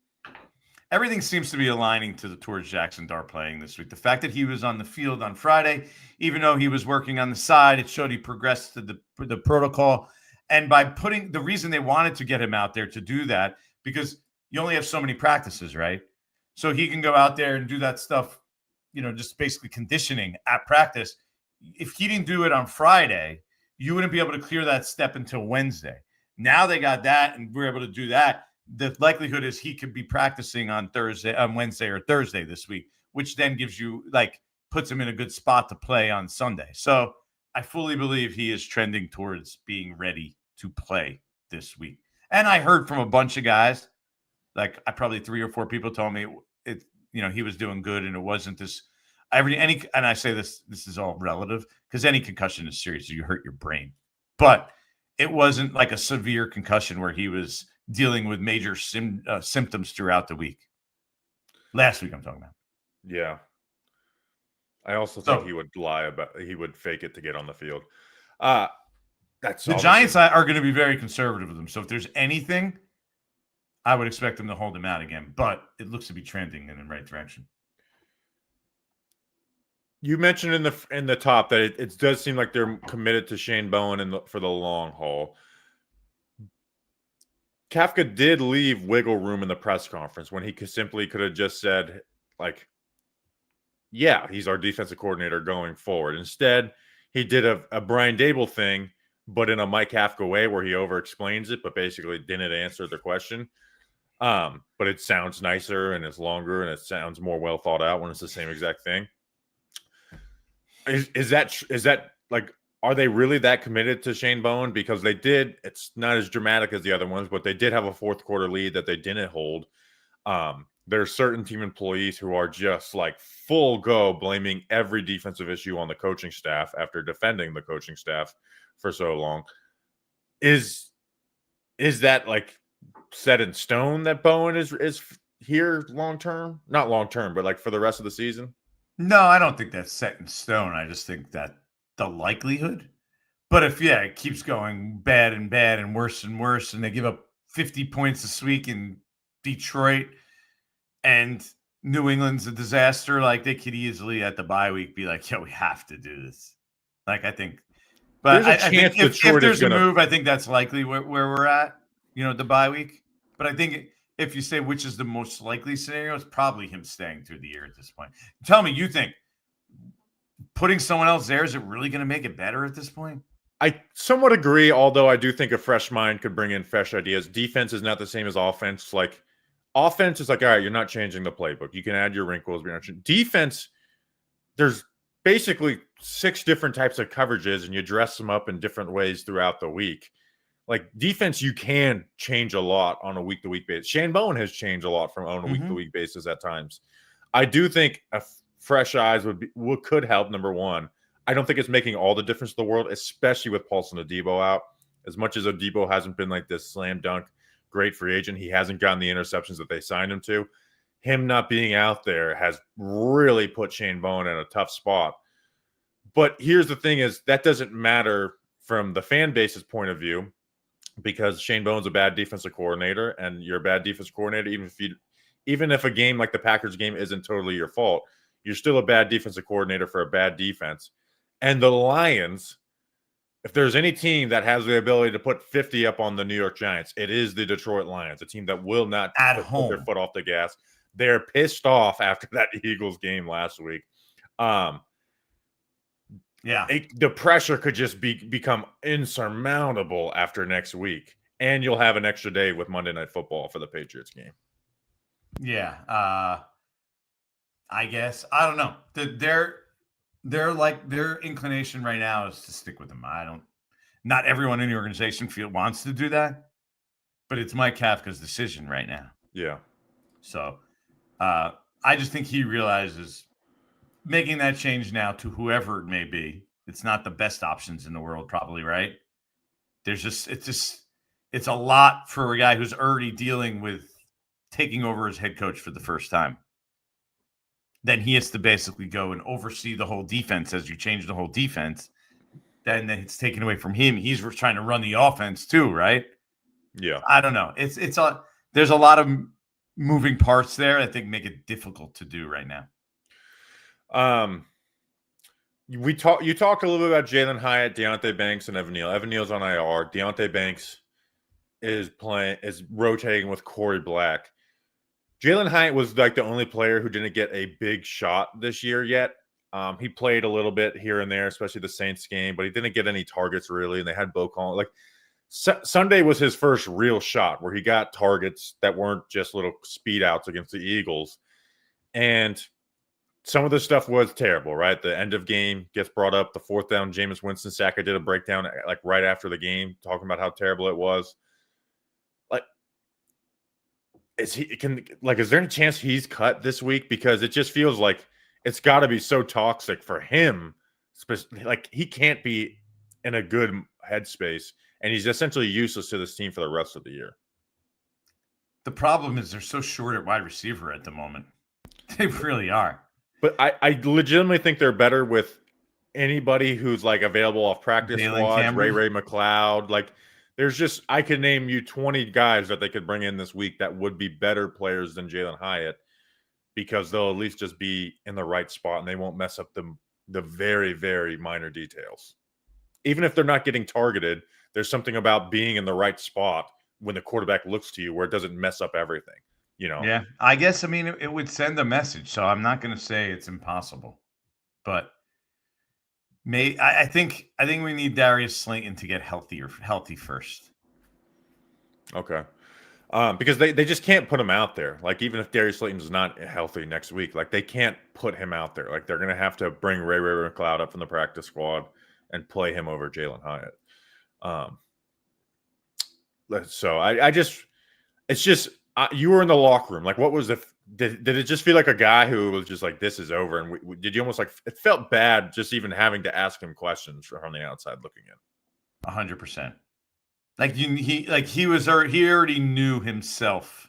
Everything seems to be aligning towards Jaxson Dart playing this week. The fact that he was on the field on Friday, even though he was working on the side, it showed he progressed to the protocol. And by the reason they wanted to get him out there to do that, because you only have so many practices, right? So he can go out there and do that stuff, just basically conditioning at practice. If he didn't do it on Friday, you wouldn't be able to clear that step until Wednesday. Now they got that and we're able to do that. The likelihood is he could be practicing on Wednesday or Thursday this week, which then gives you puts him in a good spot to play on Sunday. So I fully believe he is trending towards being ready to play this week. And I heard from a bunch of guys, probably 3 or 4 people told me he was doing good and it wasn't this and I say this is all relative because any concussion is serious. So you hurt your brain, but it wasn't like a severe concussion where he was dealing with major symptoms throughout the week. Last week I'm talking about. Yeah. I also think he would he would fake it to get on the field. That's the Giants are going to be very conservative with him. So if there's anything, I would expect them to hold him out again. But it looks to be trending in the right direction. You mentioned in the top that it does seem like they're committed to Shane Bowen for the long haul. Kafka did leave wiggle room in the press conference when he simply could have just said, like, yeah, he's our defensive coordinator going forward. Instead, he did a Brian Daboll thing, but in a Mike Kafka way where he over-explains it, but basically didn't answer the question. But it sounds nicer and it's longer and it sounds more well thought out when it's the same exact thing. Is that like, are they really that committed to Shane Bowen? Because they did, it's not as dramatic as the other ones, but they did have a fourth quarter lead that they didn't hold. There are certain team employees who are just like full go blaming every defensive issue on the coaching staff after defending the coaching staff for so long. Is that like set in stone that Bowen is here long term? Not long term, but like for the rest of the season? No, I don't think that's set in stone. I just think that the likelihood. But if it keeps going bad and worse, and they give up 50 points this week in Detroit, and New England's a disaster, like they could easily at the bye week be like, we have to do this. Like I think, but I think if there's a move, I think that's likely where we're at, the bye week. But I think if you say which is the most likely scenario, it's probably him staying through the year at this point. Tell me, you think putting someone else there, is it really going to make it better at this point? I somewhat agree, although I do think a fresh mind could bring in fresh ideas. Defense is not the same as offense. Like, offense is like, all right, you're not changing the playbook. You can add your wrinkles. Defense, there's basically 6 different types of coverages, and you dress them up in different ways throughout the week. Like, defense, you can change a lot on a week-to-week basis. Shane Bowen has changed a lot on a week-to-week basis at times. I do think fresh eyes could help, number one. I don't think it's making all the difference in the world, especially with Paulson Adebo out. As much as Adebo hasn't been like this slam dunk great free agent, he hasn't gotten the interceptions that they signed him to. Him not being out there has really put Shane Bowen in a tough spot. But here's the thing is that doesn't matter from the fan base's point of view, because Shane Bowen's a bad defensive coordinator, and you're a bad defensive coordinator, even if a game like the Packers game isn't totally your fault, you're still a bad defensive coordinator for a bad defense. And the Lions, if there's any team that has the ability to put 50 up on the New York Giants, it is the Detroit Lions, a team that will not put their foot off the gas. They're pissed off after that Eagles game last week. The pressure could just become insurmountable after next week, and you'll have an extra day with Monday Night Football for the Patriots game. I guess I don't know. Their inclination right now is to stick with them. Not everyone in the organization wants to do that, but it's Mike Kafka's decision right now. Yeah. So I just think he realizes making that change now to whoever it may be, it's not the best options in the world, probably, right? It's a lot for a guy who's already dealing with taking over as head coach for the first time. Then he has to basically go and oversee the whole defense as you change the whole defense. Then it's taken away from him. He's trying to run the offense too, right? Yeah. I don't know. There's a lot of moving parts there I think make it difficult to do right now. You talked a little bit about Jalin Hyatt, Deontay Banks, and Evan Neal. Evan Neal's on IR. Deontay Banks is rotating with Corey Black. Jalin Hyatt was like the only player who didn't get a big shot this year yet. He played a little bit here and there, especially the Saints game, but he didn't get any targets really. And they had Bo calling. Like Sunday was his first real shot where he got targets that weren't just little speed outs against the Eagles. And some of the stuff was terrible, right? The end of game gets brought up. The 4th down, Jameis Winston sack. I did a breakdown like right after the game talking about how terrible it was. Is there any chance he's cut this week? Because it just feels like it's got to be so toxic for him. Like he can't be in a good headspace, and he's essentially useless to this team for the rest of the year. The problem is they're so short at wide receiver at the moment. They really are. But I legitimately think they're better with anybody who's like available off practice Jalen squads, Ray Cameron. McLeod. Like there's just I could name you 20 guys that they could bring in this week that would be better players than Jalin Hyatt because they'll at least just be in the right spot and they won't mess up the very, very minor details. Even if they're not getting targeted, there's something about being in the right spot when the quarterback looks to you where it doesn't mess up everything. Yeah, I guess, I mean, it would send a message, so I'm not going to say it's impossible, but I think we need Darius Slayton to get healthy first. Okay. Because they just can't put him out there. Like, even if Darius Slayton's not healthy next week, like, they can't put him out there. Like, they're going to have to bring Ray McLeod up from the practice squad and play him over Jalin Hyatt. So I just, it's just, you were in the locker room. Like, what was did it just feel like a guy who was just like, this is over? And did you almost like, it felt bad just even having to ask him questions from the outside looking in? 100%. Like he already knew himself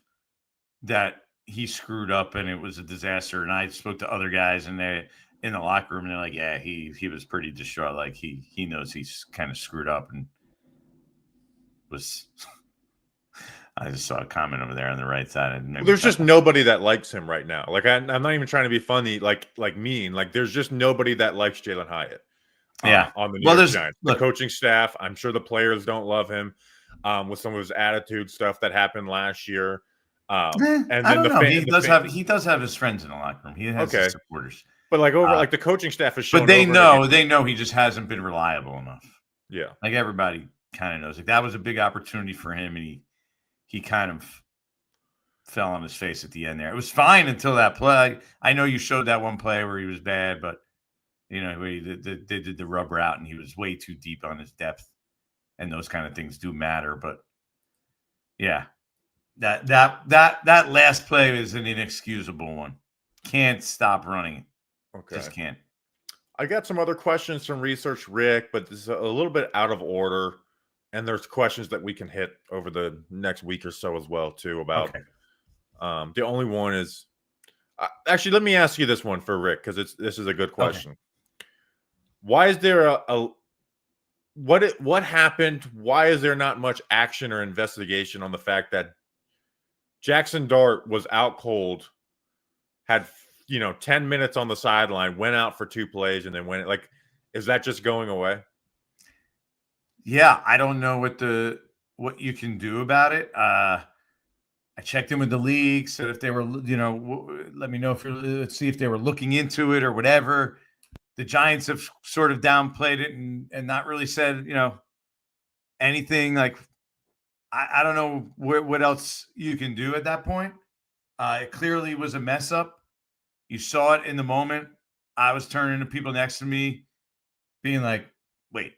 that he screwed up and it was a disaster. And I spoke to other guys and they in the locker room and they're like, yeah, he was pretty distraught. Like he knows he's kind of screwed up and was. I just saw a comment over there on the right side. And there's just nobody that likes him right now. Like I'm not even trying to be funny, like mean. Like there's just nobody that likes Jalin Hyatt. On the New York Giants. The coaching staff, I'm sure the players don't love him with some of his attitude stuff that happened last year. And then I don't know. He does have his friends in the locker room. He has his supporters. But like like the coaching staff is showing. But they know he just hasn't been reliable enough. Yeah. Like everybody kind of knows. Like that was a big opportunity for him and he kind of fell on his face at the end there. It was fine until that play. I know you showed that one play where he was bad, but they did the rubber out and he was way too deep on his depth, and those kind of things do matter. But yeah, that last play is an inexcusable one. Can't stop running it. Okay, just can't. I got some other questions from Research Rick, but this is a little bit out of order, and there's questions that we can hit over the next week or so as well too about. Okay. The only one is actually, let me ask you this one for Rick because this is a good question. Okay. Why is there what happened? Why is there not much action or investigation on the fact that Jaxson Dart was out cold, had 10 minutes on the sideline, went out for 2 plays, and then went like, is that just going away? Yeah, I don't know what you can do about it. I checked in with the league, said if they were, let me know let's see if they were looking into it or whatever. The Giants have sort of downplayed it and not really said, anything. Like, I don't know what else you can do at that point. It clearly was a mess up. You saw it in the moment. I was turning to people next to me being like, wait,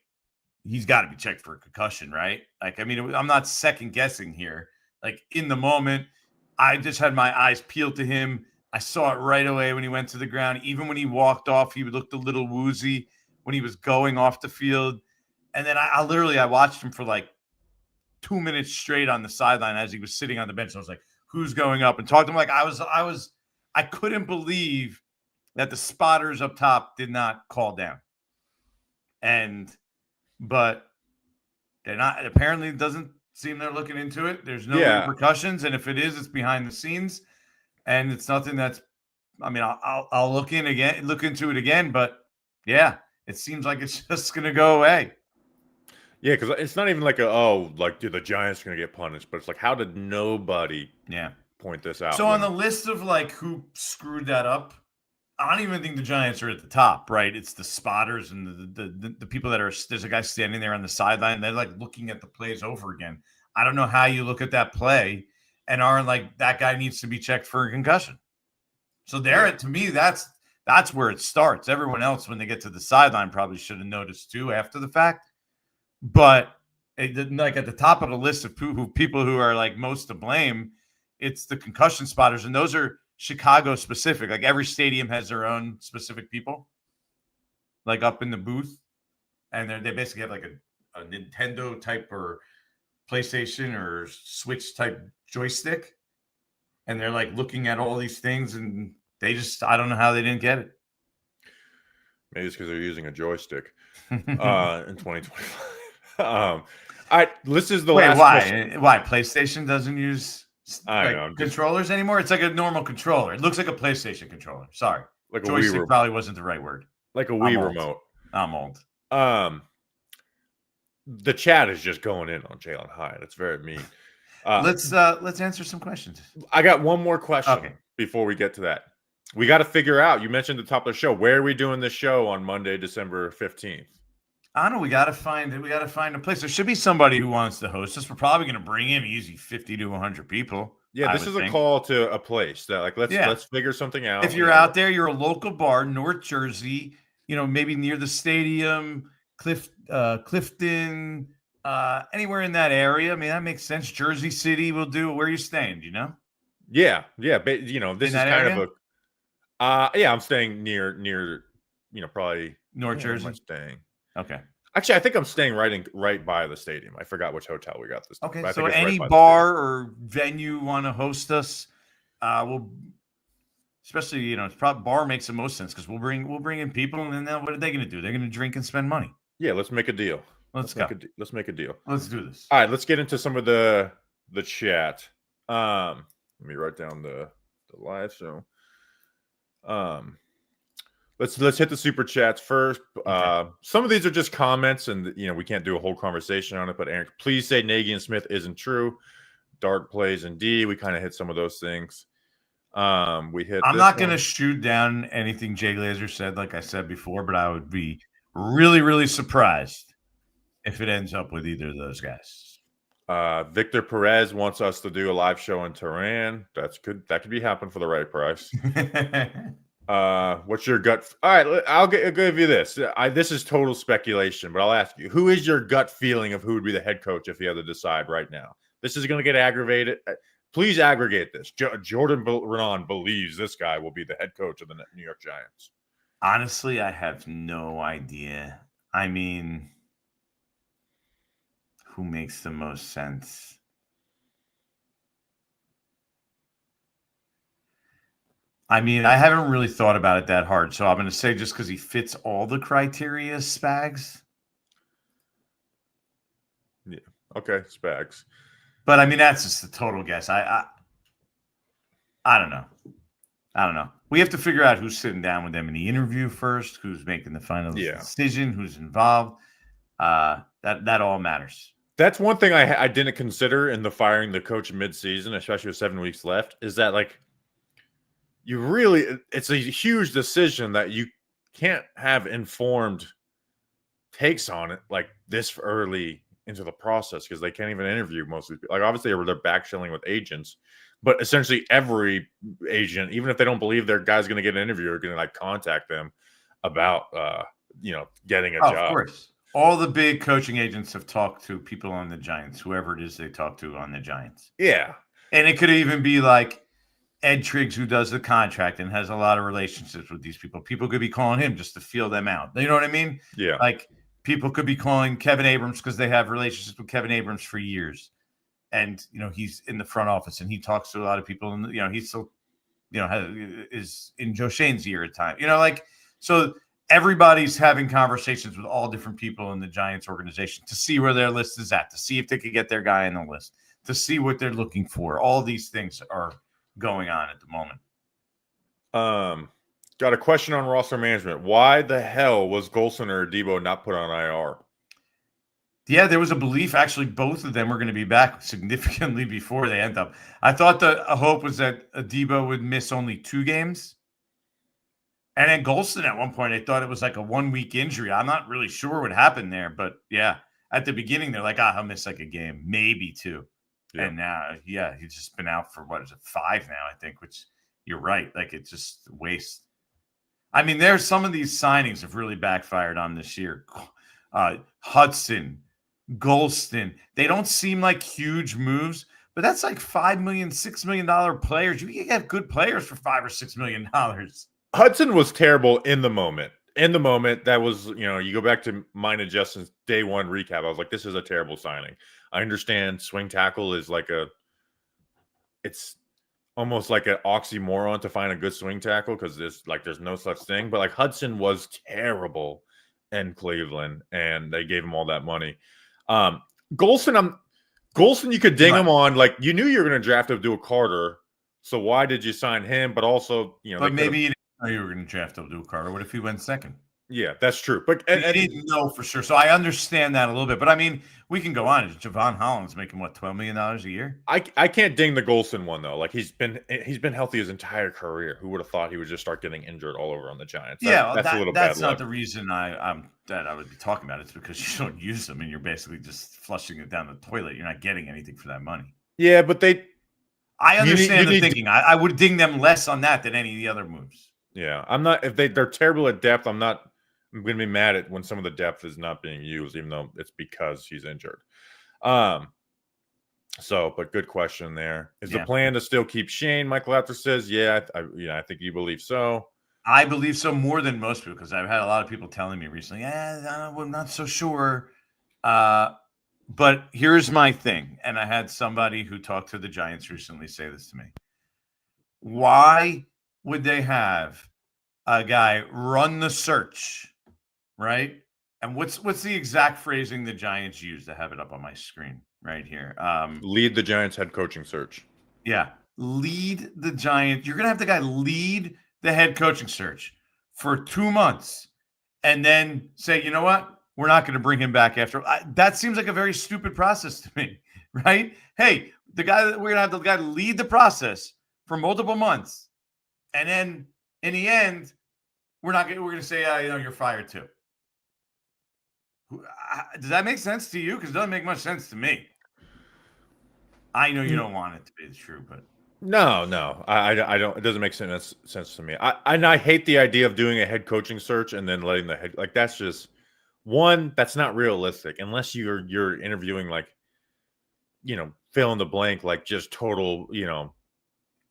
he's got to be checked for a concussion, right? Like, I mean, I'm not second guessing here. Like, in the moment, I just had my eyes peeled to him. I saw it right away when he went to the ground. Even when he walked off, he looked a little woozy when he was going off the field. And then I literally watched him for like 2 minutes straight on the sideline as he was sitting on the bench. I was like, who's going up? And talked to him like I couldn't believe that the spotters up top did not call down. But they're not, apparently it doesn't seem they're looking into it. There's no repercussions. And if it is, it's behind the scenes. And it's nothing that's, I mean, I'll look into it again. But yeah, it seems like it's just going to go away. Yeah, because it's not even like dude, the Giants are going to get punished. But it's like, how did nobody point this out? So on the list of like who screwed that up, I don't even think the Giants are at the top, right? It's the spotters and the people that are, there's a guy standing there on the sideline. They're like looking at the plays over again. I don't know how you look at that play and aren't like, that guy needs to be checked for a concussion. So to me, that's where it starts. Everyone else, when they get to the sideline, probably should have noticed too after the fact. But like at the top of the list of people who are like most to blame, it's the concussion spotters. And those are Chicago specific. Like every stadium has their own specific people, like up in the booth. And they basically have like a Nintendo type or PlayStation or Switch type joystick. And they're like looking at all these things and I don't know how they didn't get it. Maybe it's because they're using a joystick in 2025. This is the last question. Why PlayStation doesn't use controllers just anymore? It's like a normal controller. It looks like a PlayStation controller. Sorry, like joystick probably wasn't the right word. Like a Wii remote. I'm old. The chat is just going in on Jalin Hyatt. It's very mean. Let's answer some questions. I got one more question before we get to that. We got to figure out. You mentioned at the top of the show. Where are we doing this show on Monday, December 15th? I don't know. We got to find a place. There should be somebody who wants to host us. We're probably going to bring in easy 50 to 100 people. Yeah, this is a call to a place that let's figure something out. If you're out there, you're a local bar, North Jersey, maybe near the stadium, Clifton, anywhere in that area. I mean, that makes sense. Jersey City will do. Where are you staying? Do you know? Yeah. But this is kind area? Of a. I'm staying near. Probably North Jersey. I'm staying. Okay. Actually, I think I'm staying right by the stadium. I forgot which hotel we got this time. Okay, so any bar or venue want to host us, we'll. Especially, it's probably bar makes the most sense because we'll bring in people, and then what are they going to do? They're going to drink and spend money. Yeah, let's make a deal. Let's go. Let's make a deal. Let's do this. All right, let's get into some of the chat. Let me write down the live show. Let's hit the super chats first. Okay. Some of these are just comments, and we can't do a whole conversation on it. But Aaron, please say Nagy and Smith isn't true. Dark plays and D. We kind of hit some of those things. We hit. I'm not going to shoot down anything Jay Glazer said, like I said before, but I would be really, really surprised if it ends up with either of those guys. Victor Perez wants us to do a live show in Tehran. That's good. That could be happening for the right price. What's your gut? All right, I'll give you this. This is total speculation, but I'll ask you: who is your gut feeling of who would be the head coach if you had to decide right now? This is going to get aggravated. Please aggregate this. Jordan Raanan believes this guy will be the head coach of the New York Giants. Honestly, I have no idea. I mean, who makes the most sense? I mean, I haven't really thought about it that hard, so I'm going to say just because he fits all the criteria, Spags. Yeah. Okay, Spags. But I mean, that's just a total guess. I don't know. We have to figure out who's sitting down with them in the interview first, who's making the final decision, who's involved. That all matters. That's one thing I didn't consider in the firing the coach mid-season, especially with 7 weeks left, is that it's a huge decision that you can't have informed takes on it like this early into the process because they can't even interview most of these people. Obviously they're backchilling with agents, but essentially every agent, even if they don't believe their guy's going to get an interview, are going to contact them about getting a job. Of course. All the big coaching agents have talked to people on the Giants, whoever it is they talk to on the Giants. Yeah. And it could even be like Ed Triggs, who does the contract and has a lot of relationships with these people. People could be calling him just to feel them out. You know what I mean? Yeah. People could be calling Kevin Abrams because they have relationships with Kevin Abrams for years. And, he's in the front office and he talks to a lot of people. And, he's still, is in Joe Shane's ear at time. So everybody's having conversations with all different people in the Giants organization to see where their list is at, to see if they could get their guy on the list, to see what they're looking for. All these things are going on at the moment. Got a question on roster management. Why the hell was Golson or Debo not put on IR? Yeah, there was a belief actually both of them were going to be back significantly before they end up. I thought the hope was that Debo would miss only 2 games. And then Golson at one point, they thought it was like a 1-week injury. I'm not really sure what happened there, but yeah, at the beginning, they're like, he'll miss like a game, maybe 2. Yeah. And now, he's just been out for 5 now, I think, which you're right. It's just waste. I mean, there's some of these signings have really backfired on this year. Hudson, Golston, they don't seem like huge moves, but that's like $5 million, $6 million players. You can get good players for $5 or $6 million. Hudson was terrible in the moment. That was, you go back to mine and Justin's day 1 recap. I was like, this is a terrible signing. I understand swing tackle is almost like an oxymoron to find a good swing tackle because there's no such thing. But like Hudson was terrible in Cleveland, and they gave him all that money. Golson, you could ding him on, like, you knew you were going to draft Abdul Carter, so why did you sign him? But also, but maybe you didn't know you were going to draft Abdul Carter. What if he went second? Yeah, that's true. But I didn't know for sure, so I understand that a little bit. But I mean, we can go on. Javon Holland's making what, $12 million a year? I can't ding the Golson one though. Like he's been healthy his entire career. Who would have thought he would just start getting injured all over on the Giants? That's a little bad. That's not the reason I would be talking about it. It's because you don't use them and you're basically just flushing it down the toilet. You're not getting anything for that money. Yeah, but I understand the thinking. I would ding them less on that than any of the other moves. Yeah, I'm not. If they're terrible at depth, I'm going to be mad at when some of the depth is not being used, even though it's because he's injured. So, but good question there. Is the plan to still keep Shane? Michael After says, yeah, I think you believe so. I believe so more than most people because I've had a lot of people telling me recently, I'm not so sure. But here's my thing. And I had somebody who talked to the Giants recently say this to me. Why would they have a guy run the search, right? And what's the exact phrasing the Giants use? To have it up on my screen right here. Lead the Giants head coaching search. Yeah. Lead the Giants. You're going to have the guy lead the head coaching search for 2 months and then say, you know what? We're not going to bring him back after. That seems like a very stupid process to me, right? Hey, we're going to have the guy lead the process for multiple months. And then in the end, we're going to say, you're fired too. Does that make sense to you? Because it doesn't make much sense to me. I know you don't want it to be true, but no, I don't. It doesn't make sense to me. I hate the idea of doing a head coaching search and then letting the head, like, that's just that's not realistic unless you're interviewing, like, fill in the blank, like just total,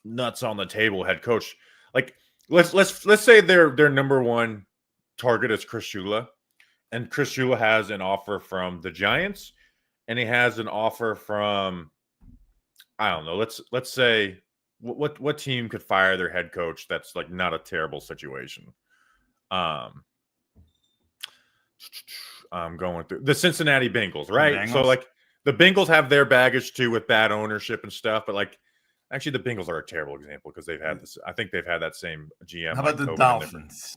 nuts on the table head coach. Like let's say their number one target is Chris Shula. And Chris Shula has an offer from the Giants, and he has an offer from, I don't know. Let's say what team could fire their head coach that's like not a terrible situation. I'm going through the Cincinnati Bengals, right? So like the Bengals have their baggage too with bad ownership and stuff, but like actually the Bengals are a terrible example because they've had this. I think they've had that same GM. How about the Dolphins?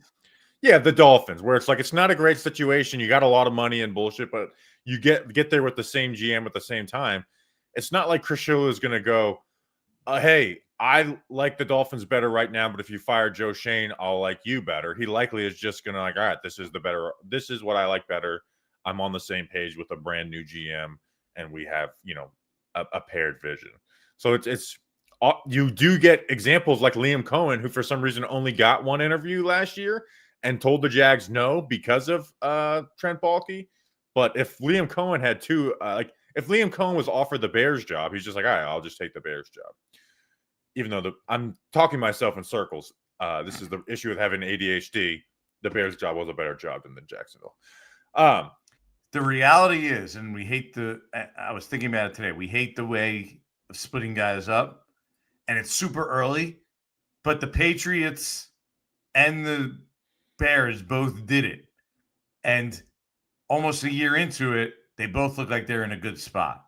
Yeah, the Dolphins, where it's like it's not a great situation. You got a lot of money and bullshit, but you get there with the same GM at the same time. It's not like Chris Shula is going to go, hey, I like the Dolphins better right now, but if you fire Joe Shane, I'll like you better. He likely is just going to like, all right, this is what I like better. I'm on the same page with a brand new GM, and we have, a paired vision. So it's you do get examples like Liam Cohen, who for some reason only got one interview last year and told the Jags no because of Trent Baalke. But if Liam Cohen had two, if Liam Cohen was offered the Bears job, he's just like, all right, I'll just take the Bears job. Even though I'm talking myself in circles. This is the issue with having ADHD. The Bears job was a better job than the Jacksonville. The reality is, and I was thinking about it today, we hate the way of splitting guys up, and it's super early, but the Patriots and the Bears both did it. And almost a year into it, they both look like they're in a good spot.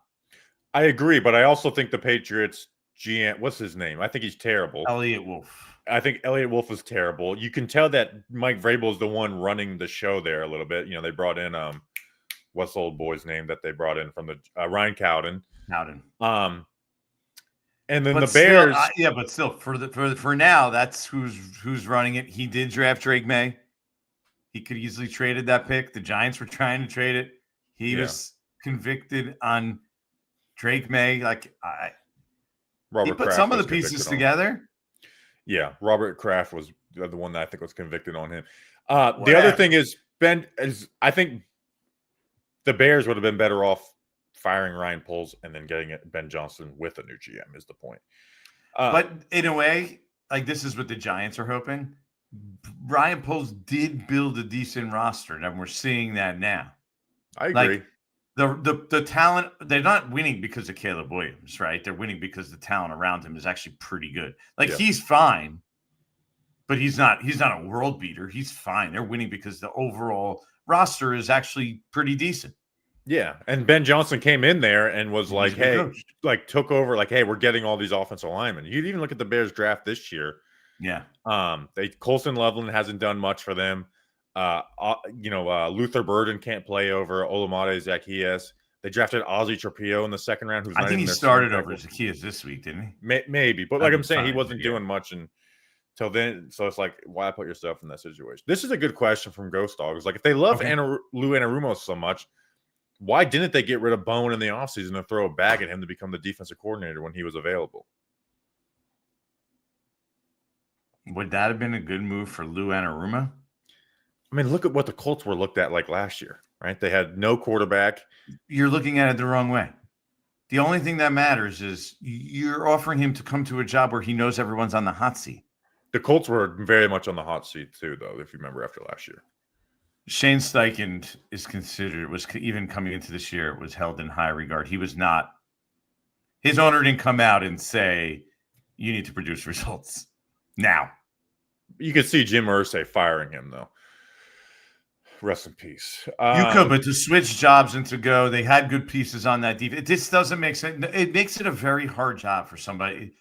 I agree, but I also think the Patriots GM, what's his name? I think he's terrible. Elliott Wolf. I think Elliott Wolf is terrible. You can tell that Mike Vrabel is the one running the show there a little bit. They brought in what's the old boy's name that they brought in from the Ryan Cowden. And then the Bears. But still, for now, that's who's running it. He did draft Drake May. He could easily traded that pick. The Giants were trying to trade it. He was convicted on Drake May. He put some of the pieces together. Yeah, Robert Kraft was the one that I think was convicted on him. The other thing is I think the Bears would have been better off firing Ryan Poles and then getting Ben Johnson with a new GM is the point. But in a way, like this is what the Giants are hoping. Ryan Poles did build a decent roster, and we're seeing that now. I agree. The talent, they're not winning because of Caleb Williams, right? They're winning because the talent around him is actually pretty good. Like he's fine, but he's not a world beater. He's fine. They're winning because the overall roster is actually pretty decent. Yeah, and Ben Johnson came in there and was like, "Hey," like took over, like, "Hey, we're getting all these offensive linemen." You'd even look at the Bears draft this year. Yeah. Colson Loveland hasn't done much for them. Luther Burden can't play over Olamide Zacchaeus. They drafted Ozzie Trapio in the second round. I think he started over Zacchaeus this week, didn't he? Maybe, but like I'm saying, he wasn't doing much until then. So it's like, why put yourself in that situation? This is a good question from Ghost Dog. It's like, if they love Lou Anarumo so much, why didn't they get rid of Bowen in the offseason and throw a bag at him to become the defensive coordinator when he was available? Would that have been a good move for Lou Anarumo? I mean, look at what the Colts were looked at like last year, right? They had no quarterback. You're looking at it the wrong way. The only thing that matters is you're offering him to come to a job where he knows everyone's on the hot seat. The Colts were very much on the hot seat too, though, if you remember after last year. Shane Steichen was even coming into this year, was held in high regard. He was not, his owner didn't come out and say, you need to produce results now. You could see Jim Irsay firing him, though. Rest in peace. You could, but to switch jobs and to go, they had good pieces on that defense. This doesn't make sense. It makes it a very hard job for somebody.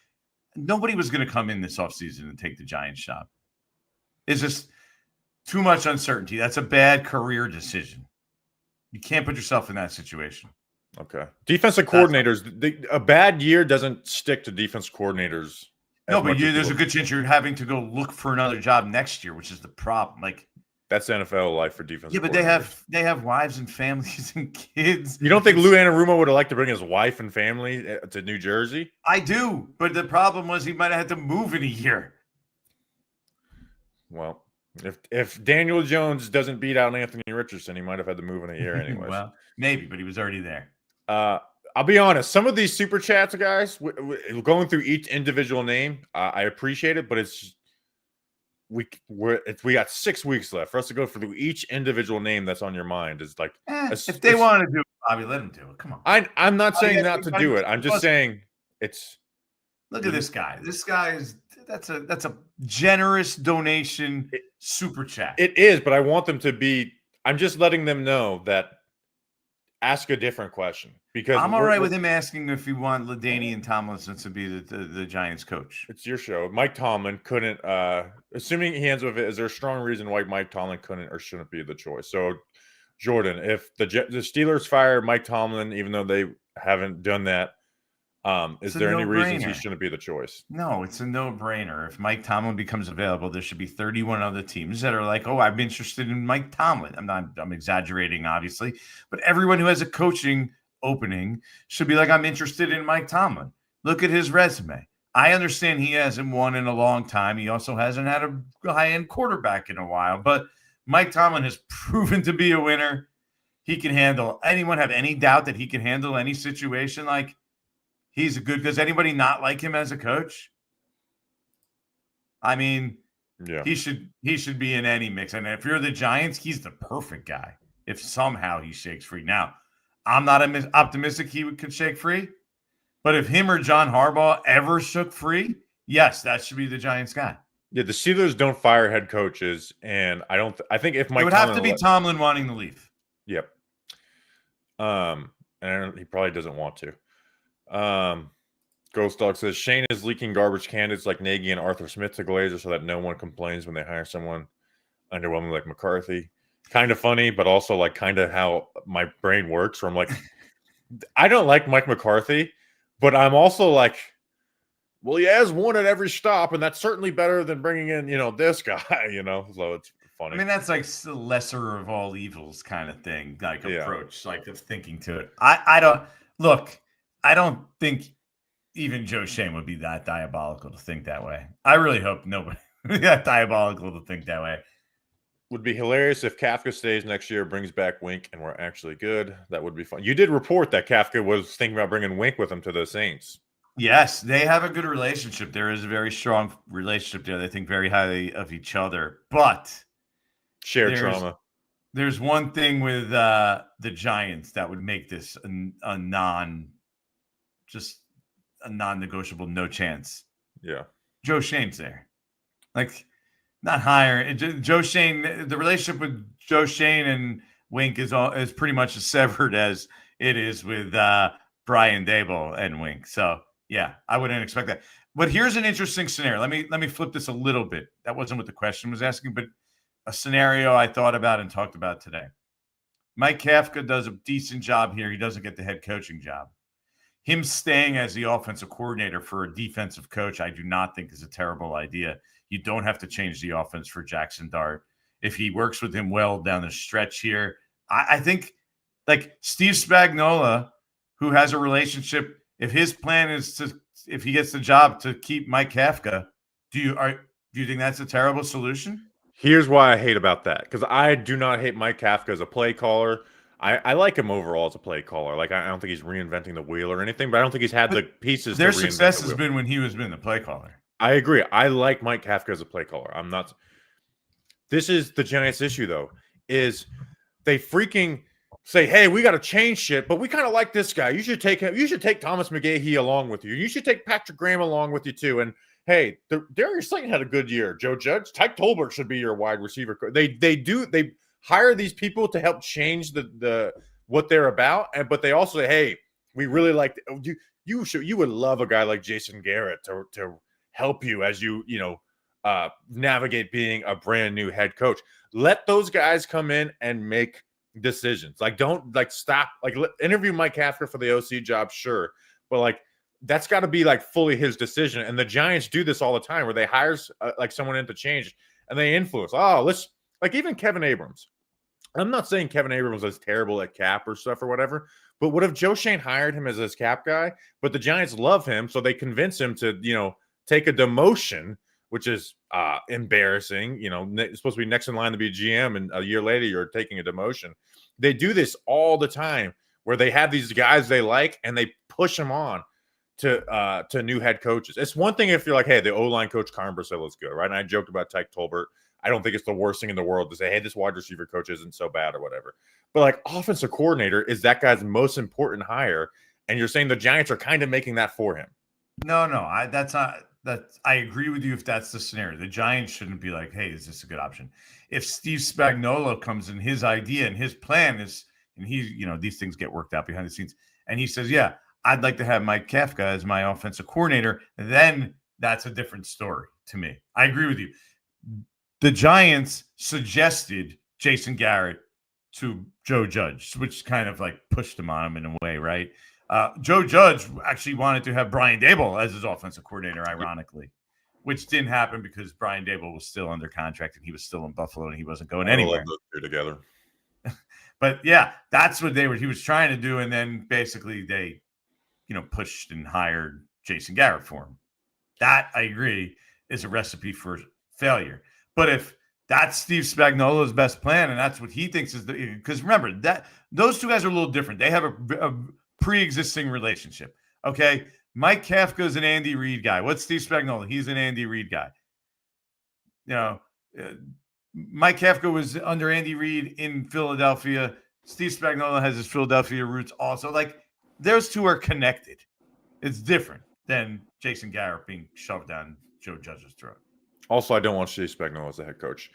Nobody was going to come in this offseason and take the Giants job. It's just too much uncertainty. That's a bad career decision. You can't put yourself in that situation. Okay. Defensive coordinators, a bad year doesn't stick to defense coordinators. No, but there's a good chance you're having to go look for another job next year, which is the problem. Like, that's NFL life for defense. Yeah, but they have wives and families and kids. You don't think Lou Anarumo would have liked to bring his wife and family to New Jersey? I do, but the problem was he might have had to move in a year. Well, if Daniel Jones doesn't beat out Anthony Richardson, he might have had to move in a year anyway. Well, maybe, but he was already there. I'll be honest. Some of these super chats, guys, going through each individual name, I appreciate it, but it's we got 6 weeks left for us to go through each individual name that's on your mind. Is like if they want to do it, Bobby, let them do it. Come on. I'm not saying not to do it. I'm just saying it's. Look at this guy. This guy that's a generous donation super chat. It is, but I want them to be. I'm just letting them know that. Ask a different question because I'm all right with him asking if you want LaDainian Tomlinson to be the Giants coach. It's your show. Mike Tomlin couldn't, assuming he ends with it, is there a strong reason why Mike Tomlin couldn't or shouldn't be the choice? So, Jordan, if the Steelers fire Mike Tomlin, even though they haven't done that, is there any reasons he shouldn't be the choice? No, it's a no-brainer. If Mike Tomlin becomes available, there should be 31 other teams that are like, oh, I'm interested in Mike Tomlin. I'm exaggerating, obviously, but everyone who has a coaching opening should be like, I'm interested in Mike Tomlin. Look at his resume. I understand he hasn't won in a long time. He also hasn't had a high-end quarterback in a while, but Mike Tomlin has proven to be a winner. He can handle. Anyone have any doubt that he can handle any situation? Like, he's a good. Does anybody not like him as a coach? I mean, yeah, he should be in any mix. And if you're the Giants, he's the perfect guy. If somehow he shakes free. Now, I'm not optimistic he could shake free, but if him or John Harbaugh ever shook free, yes, that should be the Giants guy. Yeah, the Steelers don't fire head coaches, and I think if Mike, it would have to be Tomlin wanting to leave. Yep. And he probably doesn't want to. Ghost Dog says Shane is leaking garbage candidates like Nagy and Arthur Smith to Glazer so that no one complains when they hire someone underwhelming like McCarthy. Kind of funny, but also like kind of how my brain works. Where I'm like, I don't like Mike McCarthy, but I'm also like, well, he has one at every stop, and that's certainly better than bringing in, this guy, So it's funny. I mean, that's like the lesser of all evils kind of thing, like approach, like of thinking to it. I don't think even Joe Shane would be that diabolical to think that way. I really hope nobody that diabolical to think that way. Would be hilarious if Kafka stays next year, brings back Wink, and we're actually good. That would be fun. You did report that Kafka was thinking about bringing Wink with him to the Saints. Yes, they have a good relationship. There is a very strong relationship there. They think very highly of each other, but shared trauma. There's one thing with the Giants that would make this a non-negotiable, no chance. Yeah. Joe Schoen's there. Like, not higher. Joe Schoen, the relationship with Joe Schoen and Wink is pretty much as severed as it is with Brian Daboll and Wink. So yeah, I wouldn't expect that. But here's an interesting scenario. Let me flip this a little bit. That wasn't what the question was asking, but a scenario I thought about and talked about today. Mike Kafka does a decent job here. He doesn't get the head coaching job. Him staying as the offensive coordinator for a defensive coach, I do not think is a terrible idea. You don't have to change the offense for Jaxson Dart. If he works with him well down the stretch here, I think like Steve Spagnuolo, who has a relationship, if his plan is if he gets the job to keep Mike Kafka, do you think that's a terrible solution? Here's why I hate about that, because I do not hate Mike Kafka as a play caller. I like him overall as a play caller. Like, I don't think he's reinventing the wheel or anything, but I don't think he's had the pieces. Their success has been when he was been the play caller. I agree. I like Mike Kafka as a play caller. I'm not. This is the Giants' issue, though, is they freaking say, "Hey, we got to change shit, but we kind of like this guy. You should take him. You should take Thomas McGahee along with you. You should take Patrick Graham along with you too." And hey, Darius Slayton had a good year. Joe Judge, Tyke Tolbert should be your wide receiver. They hire these people to help change the what they're about, but they also say, "Hey, we really like you would love a guy like Jason Garrett to help you as you navigate being a brand new head coach." Let those guys come in and make decisions. Like, don't stop. Interview Mike Kafka for the OC job, sure, but that's got to be fully his decision. And the Giants do this all the time, where they hire someone in to change and they influence. Oh, let's even Kevin Abrams. I'm not saying Kevin Abrams is terrible at cap or stuff or whatever, but what if Joe Schoen hired him as his cap guy, but the Giants love him, so they convince him to take a demotion, which is embarrassing. It's supposed to be next in line to be GM, and a year later you're taking a demotion. They do this all the time, where they have these guys they like and they push them on to new head coaches. It's one thing if you're like, hey, the O-line coach Carm Bracella's good, right? And I joked about Tyke Tolbert. I don't think it's the worst thing in the world to say, hey, this wide receiver coach isn't so bad or whatever. But offensive coordinator is that guy's most important hire, and you're saying the Giants are kind of making that for him. No, I agree with you if that's the scenario. The Giants shouldn't be like, hey, is this a good option? If Steve Spagnuolo comes in, his idea and his plan is, and these things get worked out behind the scenes, and he says, yeah, I'd like to have Mike Kafka as my offensive coordinator, then that's a different story to me. I agree with you. The Giants suggested Jason Garrett to Joe Judge, which kind of pushed him on him in a way, right? Joe Judge actually wanted to have Brian Daboll as his offensive coordinator, ironically, which didn't happen because Brian Daboll was still under contract and he was still in Buffalo and he wasn't going anywhere. Love those two together. But yeah, that's what he was trying to do. And then basically they, pushed and hired Jason Garrett for him. That, I agree, is a recipe for failure. But if that's Steve Spagnuolo's best plan and that's what he thinks is because remember that those two guys are a little different. They have a pre-existing relationship. Okay. Mike Kafka is an Andy Reid guy. What's Steve Spagnuolo? He's an Andy Reid guy. Mike Kafka was under Andy Reid in Philadelphia. Steve Spagnuolo has his Philadelphia roots also. Those two are connected. It's different than Jason Garrett being shoved down Joe Judge's throat. Also, I don't want Steve Spagnuolo as the head coach.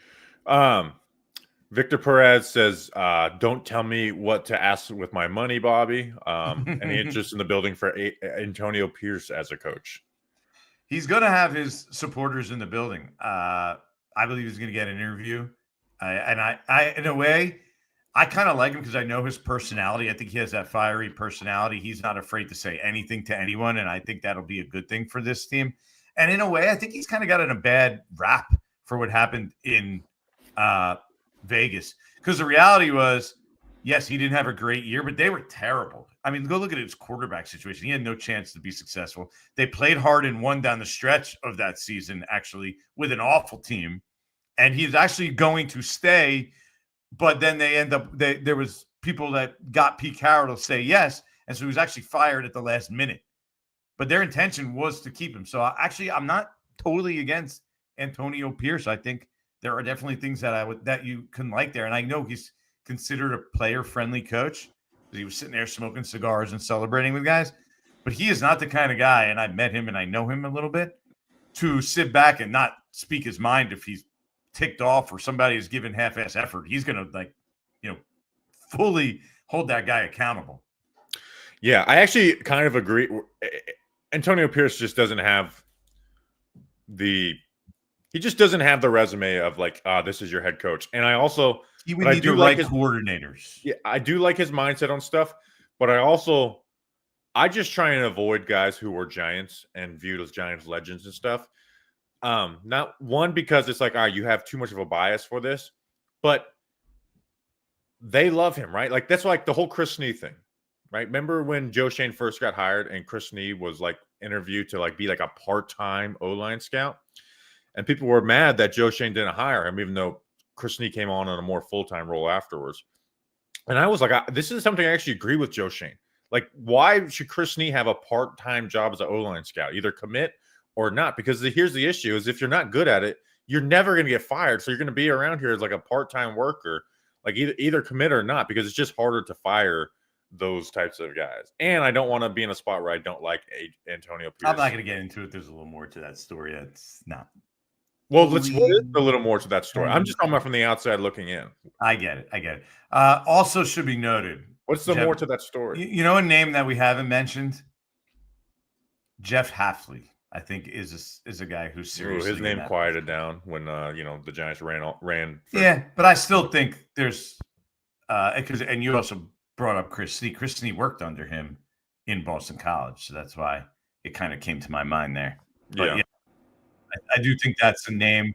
Victor Perez says, don't tell me what to ask with my money, Bobby. Any interest in the building for Antonio Pierce as a coach? He's going to have his supporters in the building. I believe he's going to get an interview. I in a way, I kind of like him because I know his personality. I think he has that fiery personality. He's not afraid to say anything to anyone, and I think that'll be a good thing for this team. And in a way, I think he's kind of got in a bad rap for what happened in Vegas. Because the reality was, yes, he didn't have a great year, but they were terrible. I mean, go look at his quarterback situation. He had no chance to be successful. They played hard and won down the stretch of that season, actually, with an awful team. And he's actually going to stay, but then they end up there was people that got Pete Carroll to say yes, and so he was actually fired at the last minute. But their intention was to keep him. So actually, I'm not totally against Antonio Pierce. I think there are definitely things that you can like there, and I know he's considered a player-friendly coach. He was sitting there smoking cigars and celebrating with guys. But he is not the kind of guy, and I met him and I know him a little bit, to sit back and not speak his mind if he's ticked off or somebody is giving half-ass effort. He's going to, fully hold that guy accountable. Yeah, I actually kind of agree. Antonio Pierce just doesn't have the resume of this is your head coach. And I also we need the right coordinators. Yeah, I do like his mindset on stuff, but I just try and avoid guys who were Giants and viewed as Giants legends and stuff. Not one, because it's you have too much of a bias for this, but they love him, right? That's the whole Chris Snee thing, right? Remember when Joe Schoen first got hired and Chris Snee was interviewed to be a part-time O-line scout, and people were mad that Joe Schoen didn't hire him, even though Chris Snee came on a more full-time role afterwards. And I was this is something I actually agree with Joe Schoen. Why should Chris Snee have a part-time job as an O-line scout? Either commit or not, because here's the issue: is if you're not good at it, you're never going to get fired. So you're going to be around here as a part-time worker. Either commit or not, because it's just harder to fire those types of guys. And I don't want to be in a spot where I don't like Antonio Pierce. I'm not going to get into it. There's a little more to that story. It's not. Well, let's get a little more to that story. I'm just talking about from the outside looking in. I get it. Also should be noted. What's the more to that story? You know a name that we haven't mentioned? Jeff Hafley, I think, is a guy who's seriously. His name quieted down when the Giants ran. Yeah, but I still think there's and you also brought up Chris Snee. Chris Snee worked under him in Boston College, so that's why it kind of came to my mind there. But yeah, I do think that's a name.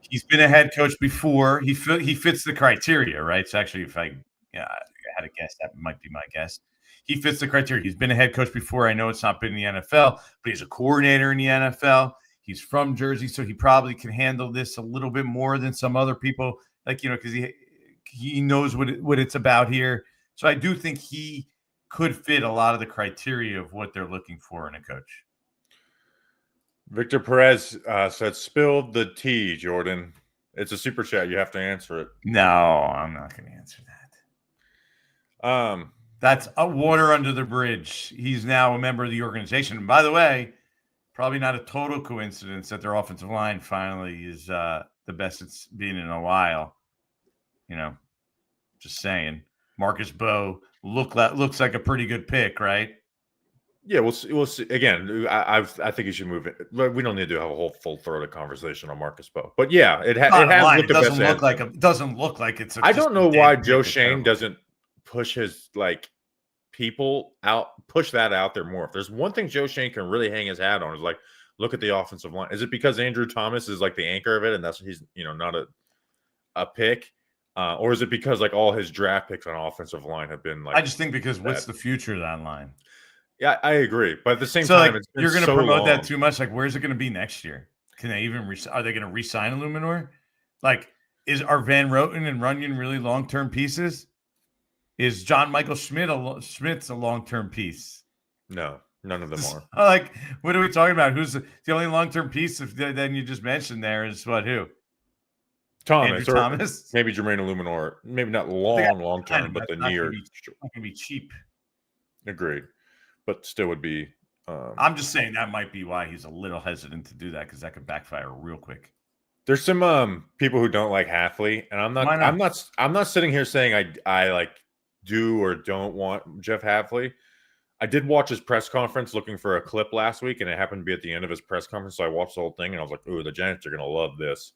He's been a head coach before. He fits the criteria, right? So actually, if I had a guess, that might be my guess. He fits the criteria. He's been a head coach before. I know it's not been in the NFL, but he's a coordinator in the NFL. He's from Jersey, so he probably can handle this a little bit more than some other people, because he knows what it's about here. So I do think he could fit a lot of the criteria of what they're looking for in a coach. Victor Perez said, "Spilled the tea, Jordan." It's a super chat. You have to answer it. No, I'm not going to answer that. That's a water under the bridge. He's now a member of the organization. And by the way, probably not a total coincidence that their offensive line finally is the best it's been in a while. Just saying. Marcus Bowe looks like a pretty good pick, right? Yeah, we'll see. Again, I think you should move it. We don't need to have a whole full-throated conversation on Marcus Bowe, but yeah, it has looked the best. Doesn't look like it's. I don't know why Joe Schoen doesn't push his push that out there more. If there's one thing Joe Schoen can really hang his hat on, is look at the offensive line. Is it because Andrew Thomas is the anchor of it, and that's he's not a pick? Or is it because all his draft picks on offensive line have been I just think because what's the future of that line? Yeah, I agree. But at the same time, you're going to promote that too much. Where's it going to be next year? Can they even are they going to re-sign Illuminor? Are Van Roten and Runyon really long-term pieces? Is John Michael Schmidt's a long-term piece? No, none of them are. What are we talking about? Who's the only long-term piece? Then you just mentioned there is who? Thomas, maybe Jermaine Illuminor. Maybe not long term, but the near. Not gonna be cheap. Agreed, but still would be. I'm just saying that might be why he's a little hesitant to do that, because that could backfire real quick. There's some people who don't like Hafley, and I'm not sitting here saying I do or don't want Jeff Hafley. I did watch his press conference looking for a clip last week, and it happened to be at the end of his press conference. So I watched the whole thing, and I was like, "Ooh, the Giants are gonna love this."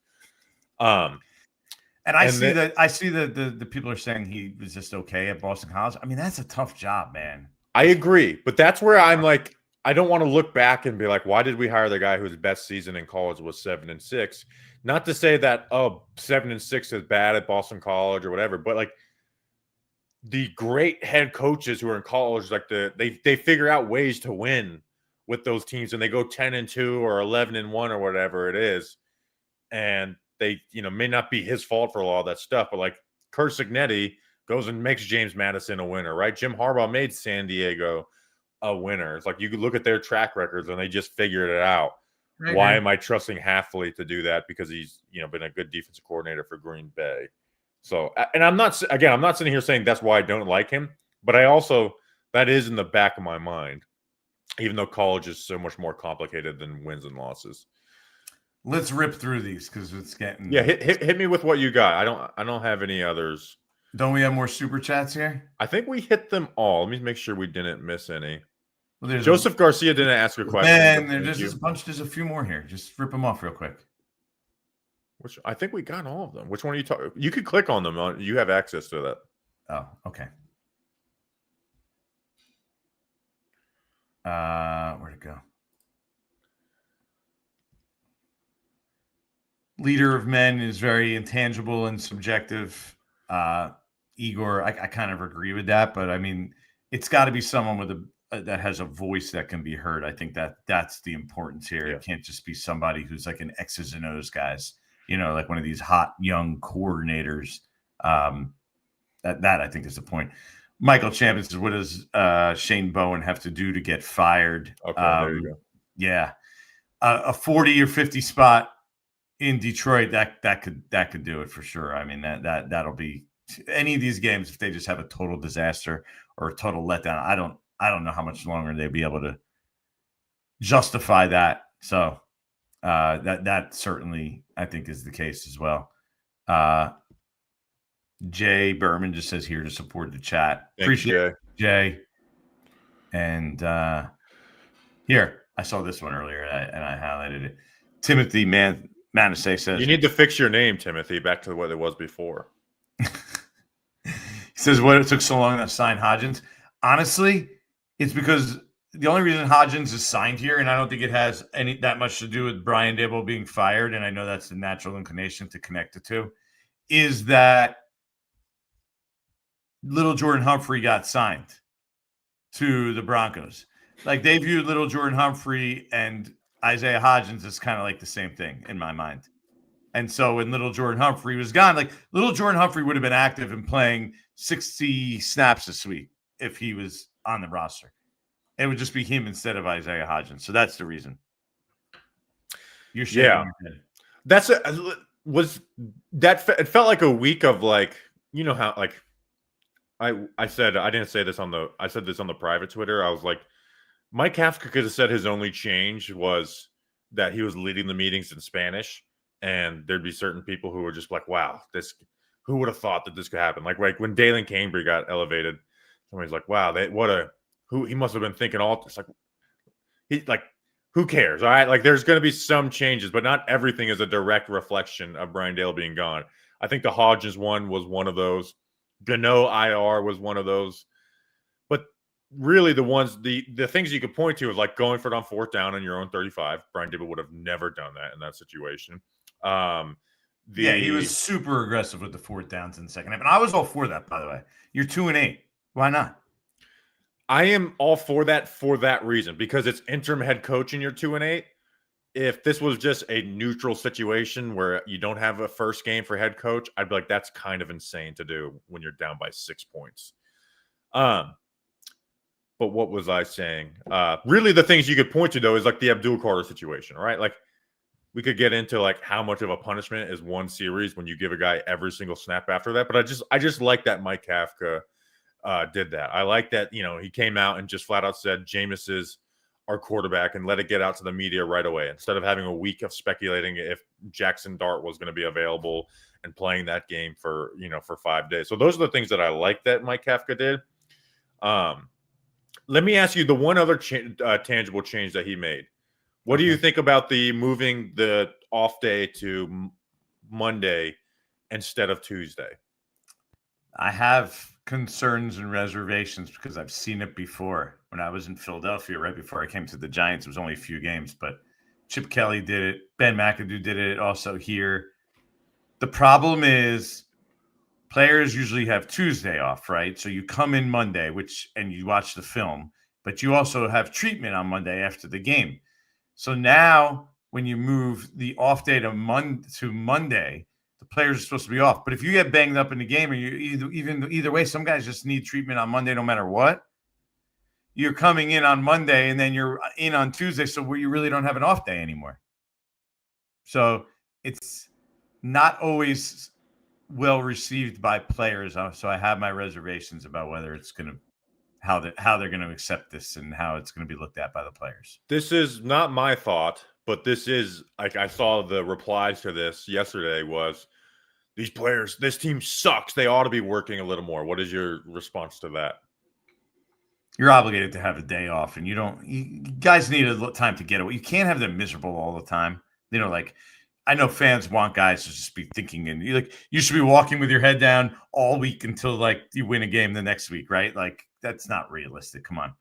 And I see that the people are saying he was just okay at Boston College. I mean, that's a tough job, man. I agree, but that's where I'm I don't want to look back and be like, why did we hire the guy whose best season in college was 7-6? Not to say that 7-6 is bad at Boston College or whatever, but the great head coaches who are in college, they figure out ways to win with those teams, and they go 10-2 or 11-1 or whatever it is, and they, may not be his fault for a lot of that stuff, but Curt Cignetti goes and makes James Madison a winner, right? Jim Harbaugh made San Diego a winner. It's you could look at their track records and they just figured it out. Mm-hmm. Why am I trusting Hafley to do that? Because he's, been a good defensive coordinator for Green Bay. So, and I'm not sitting here saying that's why I don't like him, but I also, that is in the back of my mind, even though college is so much more complicated than wins and losses. Let's rip through these because it's getting. Yeah, hit me with what you got. I don't have any others. Don't we have more super chats here? I think we hit them all. Let me make sure we didn't miss any. Well, Joseph Garcia didn't ask a question. Man, there's a bunch. There's a few more here. Just rip them off real quick. Which I think we got all of them. Which one are you talking? You could click on them. You have access to that. Oh, okay. Where'd it go? Leader of men is very intangible and subjective. Igor, I kind of agree with that, but I mean, it's got to be someone with that has a voice that can be heard. I think that's the importance here. Yeah. It can't just be somebody who's like an X's and O's guys, like one of these hot young coordinators. That I think is the point. Michael Champion says, what does Shane Bowen have to do to get fired? Okay, there you go. Yeah. A 40 or 50 spot in Detroit, that could do it for sure. I mean, that'll be any of these games if they just have a total disaster or a total letdown. I don't know how much longer they'll be able to justify that. So that certainly I think is the case as well. Jay Berman just says here to support the chat. Appreciate it, Jay. And here, I saw this one earlier and I highlighted it. Timothy Manase says, you need to fix your name, Timothy, back to what it was before. He says, what it took so long to sign Hodgins? Honestly, it's because the only reason Hodgins is signed here, and I don't think it has that much to do with Brian Daboll being fired, and I know that's the natural inclination to connect the two, is that little Jordan Humphrey got signed to the Broncos. Like, they viewed little Jordan Humphrey and Isaiah Hodgins is kind of like the same thing in my mind. And so when little Jordan Humphrey was gone, like little Jordan Humphrey would have been active and playing 60 snaps this week if he was on the roster. It would just be him instead of Isaiah Hodgins. So that's the reason. You're shaking your head. It felt like a week of like, you know how like I said this on the private Twitter. I was like, Mike Kafka could have said his only change was that he was leading the meetings in Spanish, and there'd be certain people who were just like, wow, who would have thought that this could happen? Like when Dalen Cambry got elevated, somebody's like, wow, he must have been thinking all this. Who cares? All right. Like there's going to be some changes, but not everything is a direct reflection of Brian Daboll being gone. I think the Hodgins one was one of those. Gano IR was one of those. But really the things you could point to is like going for it on fourth down on your own 35. Brian Daboll would have never done that in that situation. He was super aggressive with the fourth downs in the second half. And I was all for that, by the way. You're 2-8. Why not? I am all for that reason, because it's interim head coach and you're 2-8. If this was just a neutral situation where you don't have a first game for head coach, I'd be like, that's kind of insane to do when you're down by 6 points. But what was I saying? Really, the things you could point to, though, is like the Abdul Carter situation, right? Like, we could get into like how much of a punishment is one series when you give a guy every single snap after that. But I just like that Mike Kafka did that. I like that, he came out and just flat out said Jameis is our quarterback and let it get out to the media right away, instead of having a week of speculating if Jaxson Dart was going to be available and playing that game for 5 days. So those are the things that I like that Mike Kafka did. Let me ask you the one other tangible change that he made. What do you think about the moving the off day to Monday instead of Tuesday? I have concerns and reservations because I've seen it before. When I was in Philadelphia, right before I came to the Giants, it was only a few games, but Chip Kelly did it. Ben McAdoo did it also here. The problem is players usually have Tuesday off, right? So you come in Monday, and you watch the film, but you also have treatment on Monday after the game. So now when you move the off day to Monday, the players are supposed to be off. But if you get banged up in the game, or either way, some guys just need treatment on Monday no matter what. You're coming in on Monday and then you're in on Tuesday, so where you really don't have an off day anymore. So it's not always well received by players. So I have my reservations about whether it's going to how they're going to accept this and how it's going to be looked at by the players. This is not my thought, but this is like I saw the replies to this yesterday was these players, this team sucks. They ought to be working a little more. What is your response to that? You're obligated to have a day off, and you guys need a time to get away. You can't have them miserable all the time. Like I know fans want guys to just be thinking, and you should be walking with your head down all week until like you win a game the next week, right? Like that's not realistic. Come on.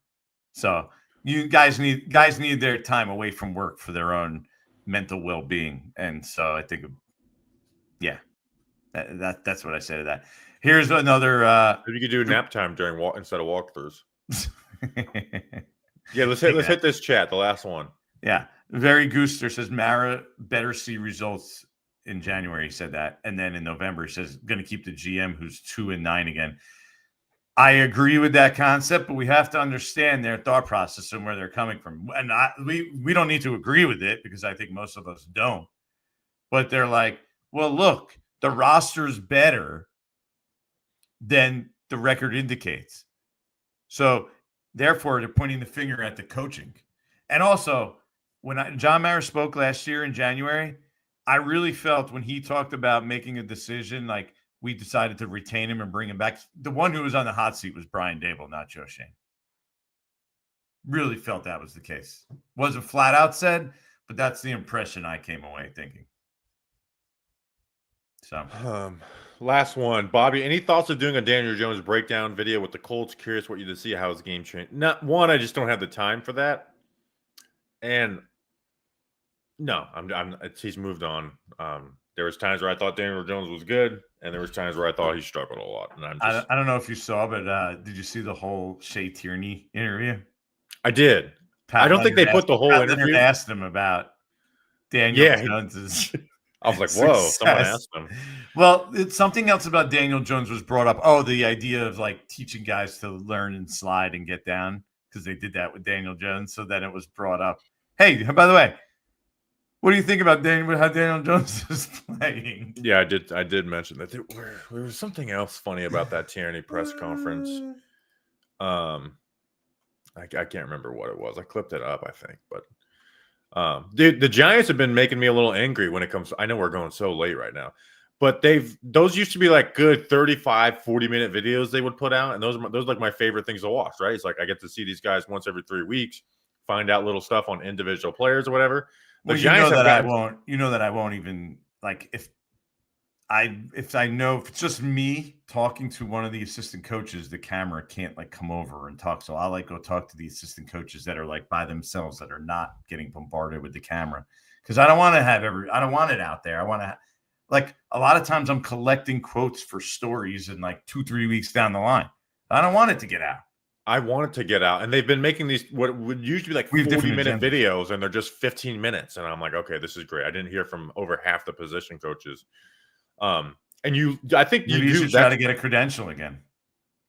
So you guys need their time away from work for their own mental well-being, and so I think, yeah, that's what I say to that. Here's another. You could do nap time during instead of walkthroughs. Yeah, let's hit this chat. The last one. Yeah, Very Gooster says Mara better see results in January. He said that, and then in November he says going to keep the GM who's 2-9 again. I agree with that concept, but we have to understand their thought process and where they're coming from. And we don't need to agree with it because I think most of us don't. But they're like, well, look, the roster is better than the record indicates. So, therefore, they're pointing the finger at the coaching. And also, when John Mara spoke last year in January, I really felt when he talked about making a decision, like we decided to retain him and bring him back. The one who was on the hot seat was Brian Daboll, not Joe Schoen. Really felt that was the case. Wasn't flat out said, but that's the impression I came away thinking. So, last one, Bobby. Any thoughts of doing a Daniel Jones breakdown video with the Colts? Curious what you to see how his game changed. Not one, I just don't have the time for that. And no, he's moved on. There was times where I thought Daniel Jones was good, and there was times where I thought he struggled a lot. And I don't know if you saw, but did you see the whole Shea Tierney interview? I did. I don't think they put the whole interview. Asked him about Daniel Jones's. I was like, whoa, someone asked him. Well, it's something else about Daniel Jones was brought up. Oh, the idea of like teaching guys to learn and slide and get down because they did that with Daniel Jones. So then it was brought up. Hey, by the way, what do you think about how Daniel Jones is playing? Yeah, I did mention that there was something else funny about that Tierney press conference. I can't remember what it was. I clipped it up, I think, but. Dude, the Giants have been making me a little angry when it comes to, I know we're going so late right now, but those used to be like good 35, 40-minute videos they would put out, and those are like my favorite things to watch, right? It's like I get to see these guys once every 3 weeks, find out little stuff on individual players or whatever. Well, you know that I won't even like if I know if it's just me talking to one of the assistant coaches, the camera can't like come over and talk. So I'll like go talk to the assistant coaches that are like by themselves that are not getting bombarded with the camera. Because I don't want to I don't want it out there. I want to like a lot of times I'm collecting quotes for stories and like 2-3 weeks down the line. I don't want it to get out. I want it to get out. And they've been making these what would usually be like 40-minute videos, and they're just 15 minutes. And I'm like, okay, this is great. I didn't hear from over half the position coaches. And I think you should try to get a credential again.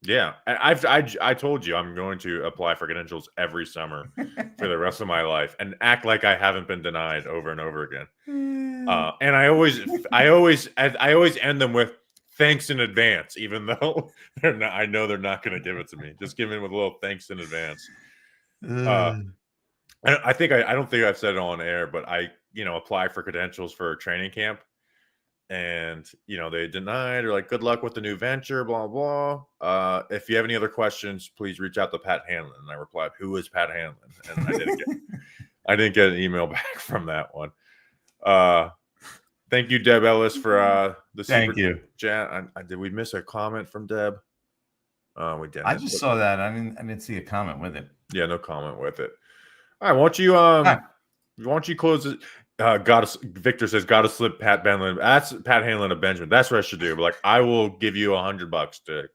Yeah, I told you I'm going to apply for credentials every summer for the rest of my life and act like I haven't been denied over and over again. And I always end them with thanks in advance, even though they're not. I know they're not going to give it to me. Just give me with a little thanks in advance. I don't think I've said it on air, but I apply for credentials for training camp. And, they denied or like, good luck with the new venture, blah, blah. If you have any other questions, please reach out to Pat Hanlon. And I replied, who is Pat Hanlon? And I didn't get an email back from that one. Thank you, Deb Ellis, for the super chat. Did we miss a comment from Deb? We didn't. I just saw that. I didn't see a comment with it. Yeah, no comment with it. All right, why don't you close it? Victor says, got to slip Pat Hanlon. That's Pat Hanlon of Benjamin. That's what I should do. But like, I will give you $100 to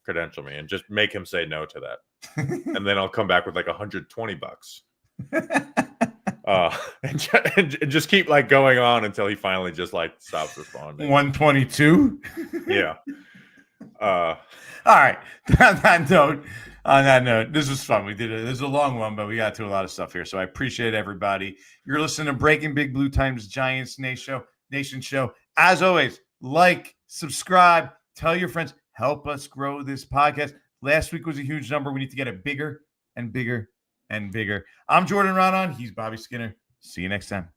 credential me and just make him say no to that. And then I'll come back with like $120. And just keep like going on until he finally just like stops responding. 122. Yeah. All right. On that note, this was fun. This is a long one, but we got to a lot of stuff here. So I appreciate everybody. You're listening to Breaking Big Blue Times Giants Nation Show. As always, like, subscribe, tell your friends, help us grow this podcast. Last week was a huge number. We need to get it bigger and bigger and bigger. I'm Jordan Raanan. He's Bobby Skinner. See you next time.